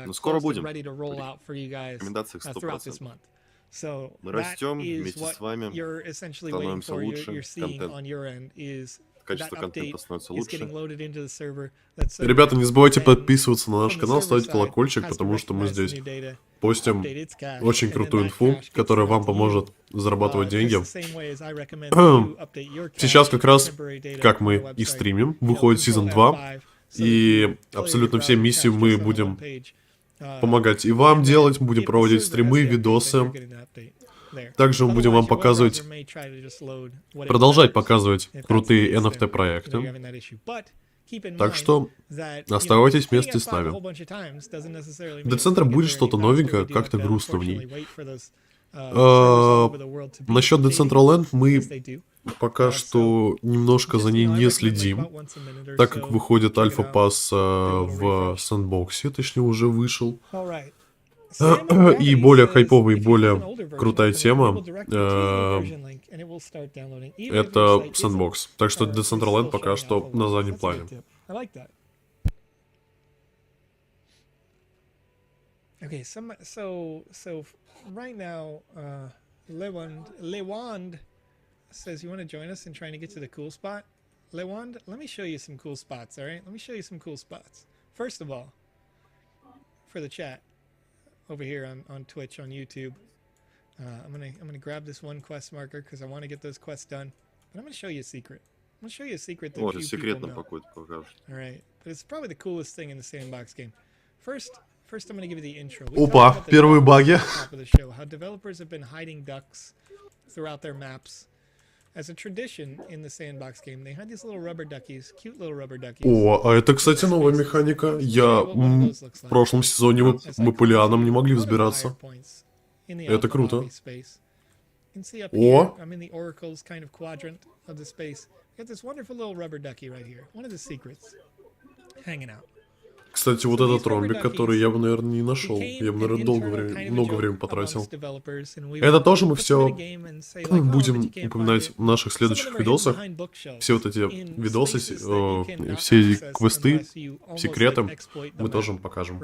Ну, скоро будем. Рекомендации 100%. Мы растем вместе с вами, становимся лучше, качество контента становится лучше. Ребята, не забывайте подписываться на наш канал, ставить колокольчик, потому что мы здесь постим очень крутую инфу, которая вам поможет зарабатывать деньги. Сейчас как раз, как мы и стримим, выходит сезон 2, и абсолютно все миссии мы будем помогать и вам делать, будем проводить стримы, видосы. Также мы будем вам показывать, продолжать показывать крутые NFT-проекты. Так что оставайтесь вместе с нами. В Децентре будет что-то новенькое, как-то грустно в ней. Насчет Decentraland мы пока что немножко за ней не следим, так как выходит альфа-пасс в сэндбоксе, точнее уже вышел. И более хайповая и более крутая тема это сэндбокс. Так что Decentraland пока что на заднем плане. Okay, so right now, Lewand says you want to join us in trying to get to the cool spot. Lewand, let me show you some cool spots, all right? Let me show you some cool spots. First of all, for the chat over here on Twitch, on YouTube, I'm gonna grab this one quest marker because I want to get those quests done. But I'm gonna show you a secret. I'm gonna show you a secret that few people know. All right, but it's probably the coolest thing in the sandbox game. First, I'm going to give you the intro. Опа, первые баги. How developers have been hiding ducks throughout their maps. As a tradition in the sandbox game, they had these little rubber duckies, cute little rubber duckies. О, а это, кстати, новая механика. Я в прошлом сезоне мы по лианам не могли взбираться. Это круто. О! I'm in the oracle's kind of quadrant of the space. Got this wonderful little rubber ducky right here. One of the secrets. Hanging out. Кстати, вот этот ромбик, который я бы, наверное, не нашел. Я бы, наверное, много времени потратил. Это тоже мы все будем упоминать в наших следующих видосах. Все вот эти видосы, все эти квесты, секреты мы тоже вам покажем.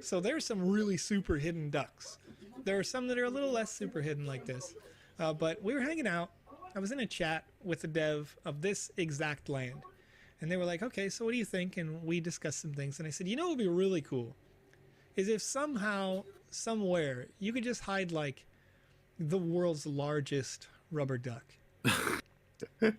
So there are some really super hidden ducks. There are some that are a little less super hidden like this. But we were hanging out. I was in a chat with the dev of this exact land. And they were like, okay, so what do you think? And we discussed some things. And I said, you know what would be really cool? Is if somehow, somewhere, you could just hide, like, the world's largest rubber duck.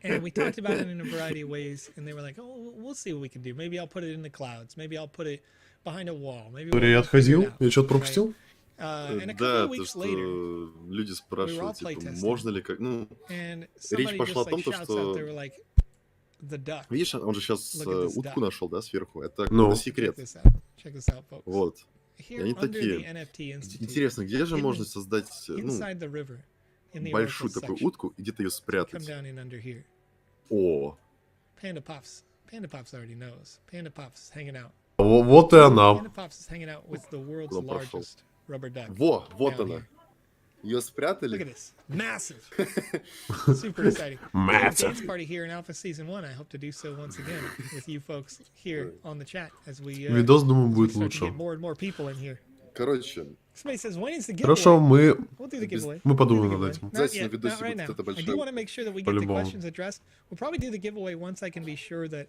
And we talked about it in a variety of ways. And they were like, oh, we'll see what we can do. Maybe I'll put it in the clouds. Maybe I'll put it behind a wall. Maybe Я отходил? Я что-то пропустил? Да, то, что люди спрашивают, типа, можно ли как... Ну, речь пошла о том, что... Видишь, он же сейчас утку нашел, да, сверху? Это секрет. Вот. И они такие. Интересно, где же можно создать, большую такую утку и где-то ее спрятать? О. Вот и она. Во, вот она. Ее Look at спрятали? this. Massive. Super exciting. Massive. Dance party here in Alpha Season 1. I hope to do so once again with you folks here on the chat as we Видос, думаю, будет start to лучше. get more and more people in here. Короче, Somebody says, when is the giveaway? Хорошо, мы We'll do the giveaway. мы We'll do подумаем the над giveaway. этим. Not Обязательно yet, видосик not right будет now. это I большой. do want to make sure that we get the По-любому. questions addressed. We'll probably do the giveaway once I can be sure that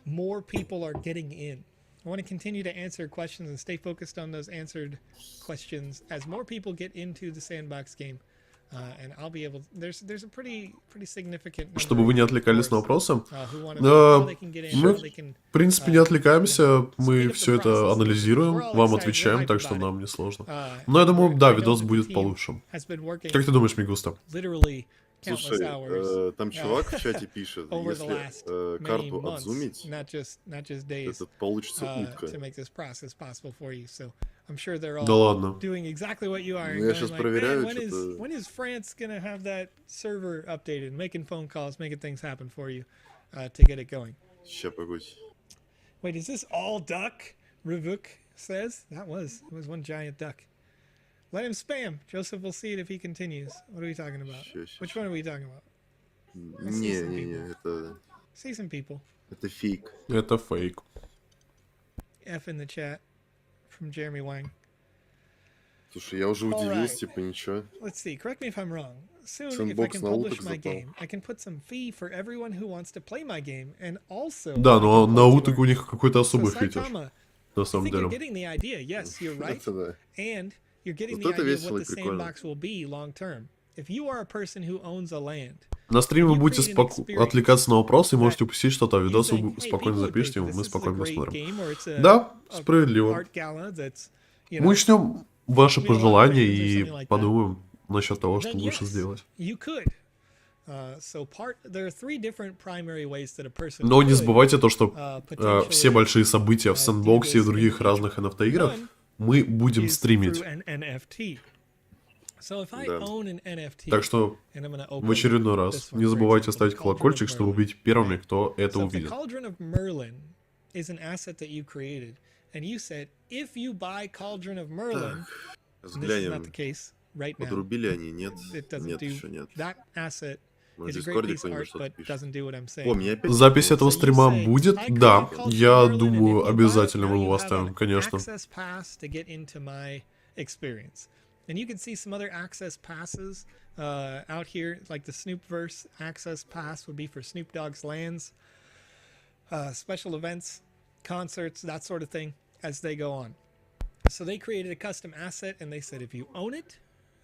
more people are getting in. I want to continue to answer questions and stay focused on those answered questions as more people get into the sandbox game. And I'll be able. There's a pretty significant number Чтобы вы не of отвлекались на course, вопросы, who wanna know how they can get in, мы, how they can, в принципе, не отвлекаемся, мы speed up the все это process. анализируем, We're all вам excited, we're отвечаем, hyped так что about it. нам не сложно. uh, Но я думаю, да, I know видос that the будет team получше. has been working Как ты думаешь, Мигуста? literally countless слушай, hours там чувак в чате пишет, over the если last many карту months, отзумить, not just days, это получится утка. to make this process possible for you. So I'm sure they're Да all ладно. doing exactly what you are. and Ну, я going щас like, проверяю, "Man, что-то- when is France gonna have that server updated? Making phone calls, making things happen for you to get it going." Ща, погодь. Wait, is this all duck? Rivuk says it was one giant duck. Let him spam. Joseph will see it if he continues. What are we talking about? Ща. Which one are we talking about? Не, See some people. это фейк. Это фейк. F in the chat from Jeremy Wang. Слушай, я уже удивился, Alright. типа, ничего. Let's see. Correct me if I'm wrong. Soon, if I Sandbox can на publish уток my запал. game, I can put some fee for everyone who wants to play my game, and also. Да, I но can на play to уток у earn. них какой-то So, особый фетиш, Saitama, на I самом think you're деле. getting the idea. Yes, you're right, Это да. and you're getting Вот the это idea of весело what и the прикольно. sandbox will be long term. If you are a person who owns a land, На стриме вы You будете create an experience отвлекаться на вопросы и можете упустить что-то, а you видосы think, вы hey, спокойно people would pay запишите, for и this. мы This is a спокойно great посмотрим. game, or it's Да, a справедливо. art gala that's, you know, Мы учтем ваши we have a lot of пожелания questions or и something like that. подумаем насчет того, что then лучше yes, сделать. you could. There are three different primary ways that a person Но не could, забывайте то, что potentially, все большие события в do сэндбоксе и this in других the разных NFT-играх One мы будем is стримить. through an NFT. So if I Да. own an NFT, Так что and I'm gonna в open очередной this раз one, не for забывайте example, ставить the Cauldron колокольчик, of чтобы Merlin. быть первыми, кто это So if the увидит. Cauldron of Merlin is an asset that you created, and you said, if you buy Cauldron of Merlin, and this is not Взглянем, the case right now, подрубили они, нет? it doesn't Нет, do еще нет. that asset Мы в is a great Дискорде piece of кто-нибудь art, что-то but пишет. doesn't do what I'm saying. О, меня опять... Запись этого So you стрима say, будет? I created Да, Cauldron я of Merlin, and if думаю, you buy it, обязательно now мы you его have оставим, an конечно. access pass to get into my experience. And you can see some other access passes out here, like the Snoopverse access pass would be for Snoop Dogg's lands, special events, concerts, that sort of thing, as they go on. So they created a custom asset, and they said, if you own it,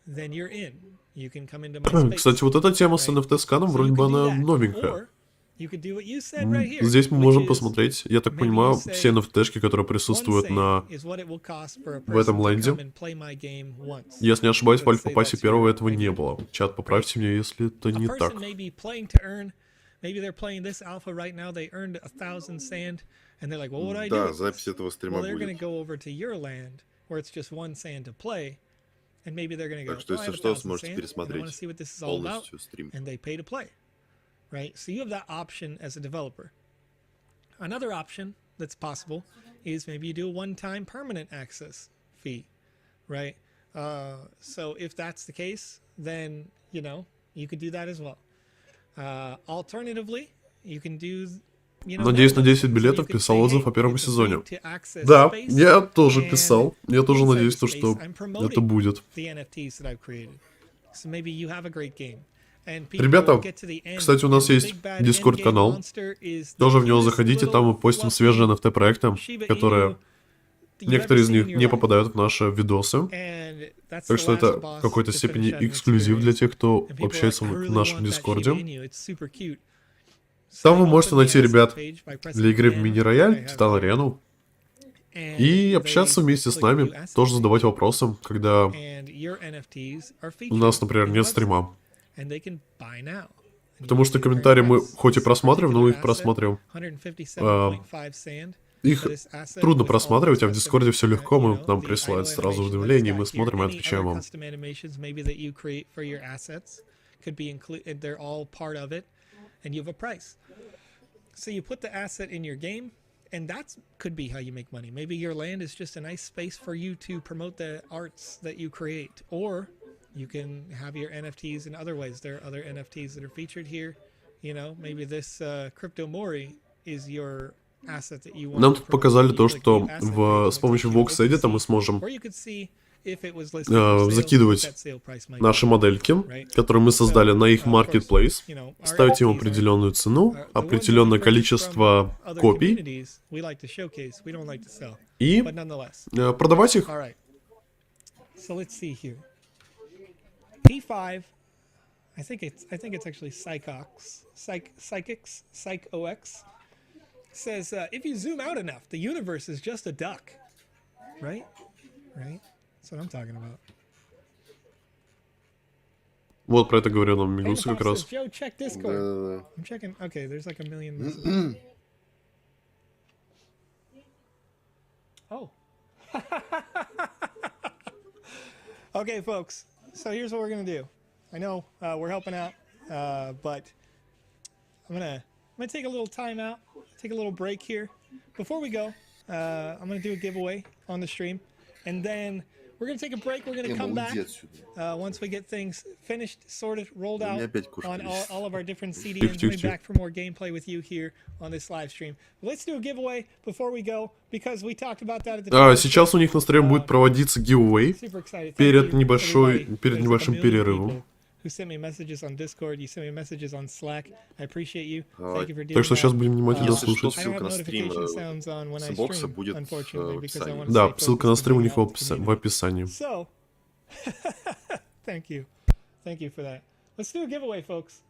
then you're in. You can come into my space. Кстати, вот эта тема с NFT-сканом, So вроде you бы can do она that. новенькая. Or you could do what you said right here, Здесь мы which можем is посмотреть, я так maybe понимаю, you say, все NFT-шки, которые one присутствуют на... sand is what it will cost for a в этом person to ленде. come and play my game once. Если не ошибаюсь, в Let's say альфа-пассе that's первого your этого не idea. было. Чат, поправьте меня, если это A не person так. may be playing to earn. Maybe they're playing this alpha right now. They earned 1,000 sand, and they're like, "Well, what do I do?" Да, with this?" запись этого стрима Well, they're going to будет. go over to your land where it's just one sand to play, and maybe they're going to go, Так что, "Oh, I если have что, 1,000 сможете sand, and I want to пересмотреть see what this is all about," полностью стрим. and they pay to play, right? So you have that option as a developer. Another option that's possible is maybe you do a one-time permanent access fee, right? So if that's the case, then you could do that as well. Alternatively, you can do. Надеюсь, на 10 билетов писал отзыв о первом сезоне. Да, я тоже писал. Я тоже надеюсь, то, что это будет. Ребята, кстати, у нас есть Discord-канал. Тоже в него заходите, там мы постим свежие NFT-проекты, которые... Некоторые из них не попадают в наши видосы. Так что это в какой-то степени эксклюзив для тех, кто общается в нашем Дискорде. Там вы можете найти ребят для игры в мини-рояль, Титан-арену. И общаться вместе с нами, тоже задавать вопросы, когда у нас, например, нет стрима. Потому что комментарии мы хоть и просматриваем, но мы их просматриваем. Их трудно просматривать, а в Дискорде все легко, нам присылают сразу уведомления, мы смотрим и отвечаем вам. And you have a price. So you put the asset in your game, and that could be how you make money. Maybe your land is just a nice space for you to promote the arts that you create. Or You can have your NFTs in other ways. There are other NFTs that are featured here. You know, maybe this Crypto Mori is your asset that you want. Нам тут показали то, что с помощью Vox Edit мы сможем закидывать наши модельки, которые мы создали на их marketplace, ставить им определенную цену, определенное количество копий и продавать их. P5, I think it's actually Psychox, says if you zoom out enough, the universe is just a duck, right? That's what I'm talking about. Вот про это говорил нам Мигуса как раз. Joe, check Discord. I'm checking. Okay, there's like a million messages. Oh. Okay, folks. So here's what we're gonna do. I know we're helping out, but I'm gonna take a little time out, take a little break here. Before we go, I'm gonna do a giveaway on the stream, and then we're gonna take a break. We're gonna come back once we get things finished, sorted, rolled out on all of our different CDs. We'll be back for more gameplay with you here on this live stream. But let's do a giveaway before we go, because we talked about that at the beginning. Сейчас у них на стриме будет проводиться giveaway перед небольшим перерывом. Who sent me messages on Discord, you sent me messages on Slack. I appreciate you. Thank you for doing Так что сейчас будем внимательно слушать. Ссылка на стрим SANDBOX будет в описании. Да, ссылка на стрим у них в описании. So, thank you for that. Let's do a giveaway, folks.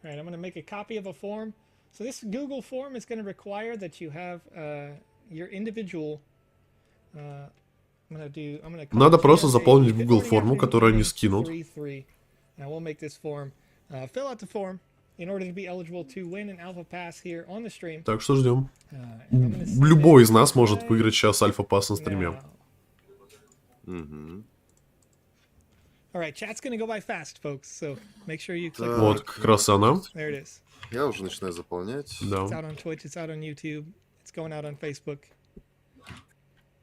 All right, I'm going to make a copy of a form. So this Google form is going to require that you have your individual. Надо просто заполнить Google форму, которую они скинут. Так что ждем. Любой из нас может выиграть сейчас альфа-пасс на стриме. Вот, как раз она. Я уже начинаю заполнять. Да.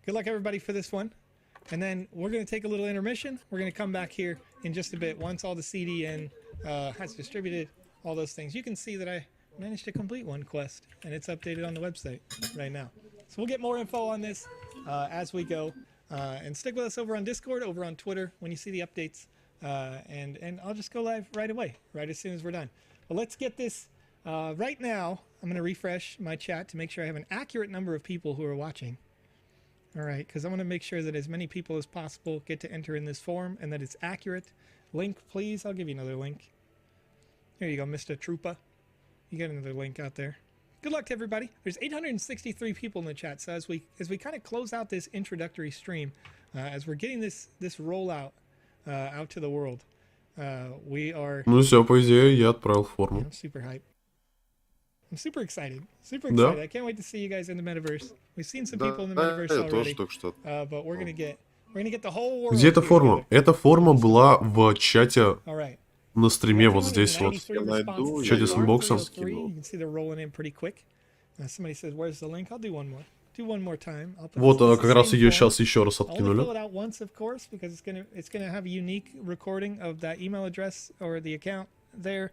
Good luck, everybody, for this one. And then we're going to take a little intermission. We're going to come back here in just a bit once all the CDN has distributed all those things. You can see that I managed to complete one quest, and it's updated on the website right now. So we'll get more info on this as we go. And stick with us over on Discord, over on Twitter when you see the updates. And I'll just go live right away, right as soon as we're done. But let's get this right now. I'm going to refresh my chat to make sure I have an accurate number of people who are watching. All right, because I want to make sure that as many people as possible get to enter in this form and that it's accurate. Link, please. I'll give you another link. Here you go, Mr. Troopa. You got another link out there. Good luck to everybody. There's 863 people in the chat. So as we kind of close out this introductory stream, as we're getting this rollout out to the world, we are. Ну все, по идее, я отправил форму. I'm super hyped. I'm super excited. Super excited. I can't wait to see you guys in the metaverse. We've seen some people in the metaverse already. But we're gonna get the whole world. Где эта форма? Эта форма была в чате на стриме вот здесь вот. В чате SANDBOX. You can see they're rolling in pretty quick. Somebody says, "Where's the link?" I'll do one more. Do one more time. Вот как раз ее сейчас еще раз откинули. I'll fill it out once, of course, because it's gonna have a unique recording of that email address or the account there.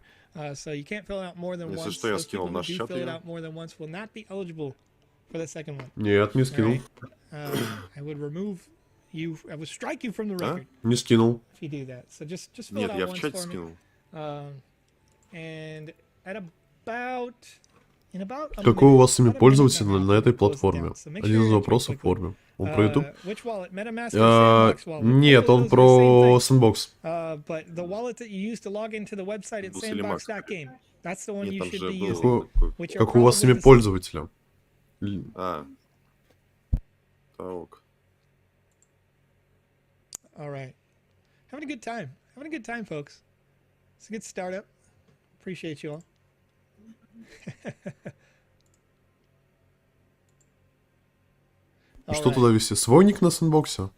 So you can't fill it out more than once. Что, я скинул наш чат. Fill it out more than once will not be eligible for the second one. Нет, не скинул. I would remove you. I would strike you from the record. Не скинул. If you do that, so just fill it out once for me. Нет, я в чате скинул. And at about. Какой у вас имя пользователя на этой платформе? Один из вопросов в форме. Он про YouTube? Нет, он про SANDBOX. Какое у вас имя пользователя? Так. Alright. Having a good time. Having a good time, folks. It's a good startup. Appreciate you all. Что туда вести? Свой ник на SANDBOX?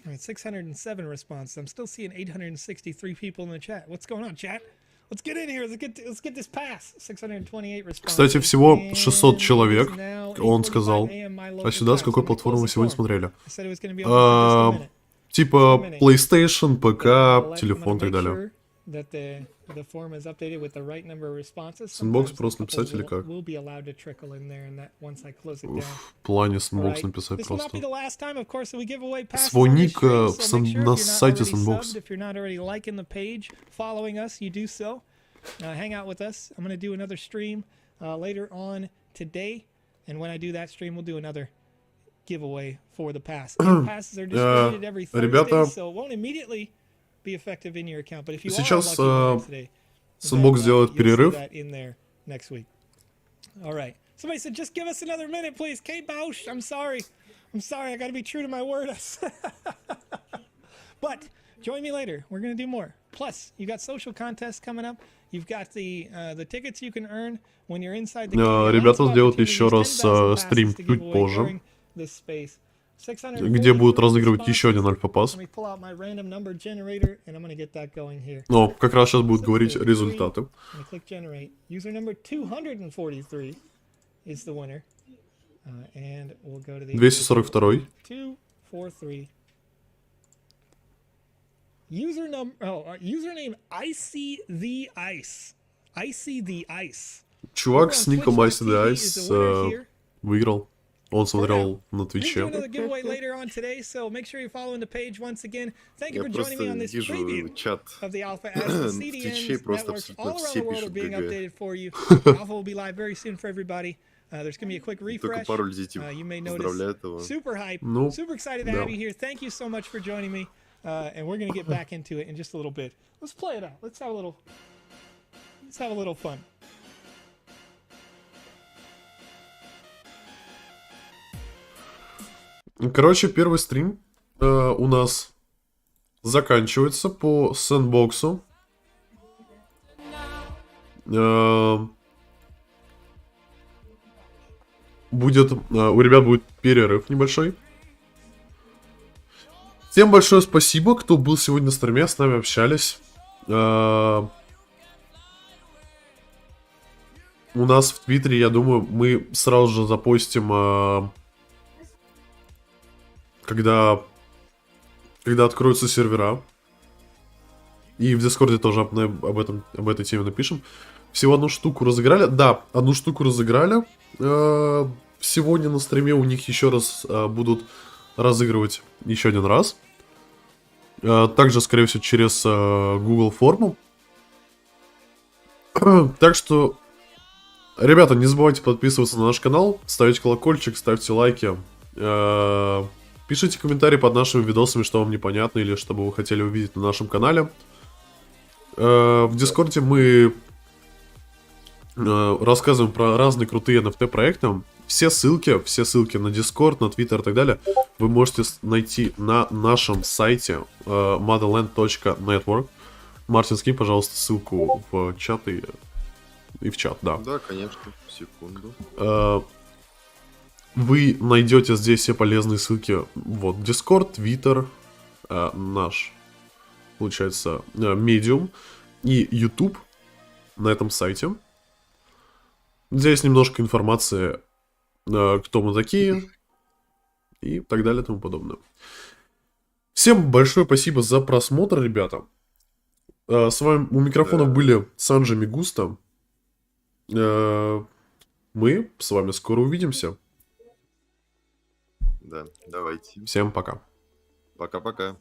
All right, 607 responses. I'm still seeing 863 people in the chat. What's going on, chat? Let's get in here. Let's get this pass. 628 responses. Кстати, всего 600 человек, он сказал. А сюда с какой платформы вы сегодня смотрели? Типа PlayStation, ПК, телефон и так далее. Сэндбокс просто написать или как? В плане сэндбокс написать просто. Свой ник на сайте сэндбокс. Hang out with us. I'm going to do another stream later on today. And when I do that stream, we'll do another giveaway for the pass. Passes are distributed every Thursday, so it won't immediately be effective in your account. But if you Сейчас are lucky today, сэндбокс делает перерыв. in there next week. All right. Somebody said, just give us another minute, please. Kate Bausch, I'm sorry. I got to be true to my word. But join me later. We're going to do more. Plus, you got social contests coming up. You've got the tickets you can earn when you're inside the game. Ребята сделают еще раз стрим чуть позже, где будут разыгрывать еще один альфа-пасс. Но как раз сейчас будут говорить результаты. 242. Username Icy the Ice. Icy the Ice. Чувак с ником Icy the Ice выиграл. Он смотрел на Твиче. Я просто вижу чат в Твиче, просто абсолютно все пишут ГГ. Только пару людей типа поздравляют его. Ну, да. And we're going to get back into it in just a little bit. Let's play it out. Let's have a little fun. Короче, первый стрим у нас заканчивается по сэндбоксу. Будет, у ребят будет перерыв небольшой. Всем большое спасибо, кто был сегодня на стриме, с нами общались. У нас в Твиттере, я думаю, мы сразу же запостим, когда откроются сервера. И в Дискорде тоже об этой теме напишем. Всего одну штуку разыграли. Да, одну штуку разыграли. Сегодня на стриме у них еще раз будут разыгрывать еще один раз. Также, скорее всего, через Google форму. Так что, ребята, не забывайте подписываться на наш канал, ставить колокольчик, ставьте лайки. Пишите комментарии под нашими видосами, что вам непонятно или что бы вы хотели увидеть на нашем канале. В Дискорде мы рассказываем про разные крутые NFT-проекты. Все ссылки на Discord, на Twitter и так далее вы можете найти на нашем сайте Motherland.Network. Мартин, скинь, пожалуйста, ссылку в чат и в чат, да. Да, конечно, секунду. Вы найдете здесь все полезные ссылки. Вот, Discord, Twitter, наш, получается, Medium и YouTube на этом сайте. Здесь немножко информации, кто мы такие и так далее и тому подобное. Всем большое спасибо за просмотр, ребята. С вами у микрофона были Санджи Мигуста. Мы с вами скоро увидимся. Да, давайте. Всем пока. Пока-пока.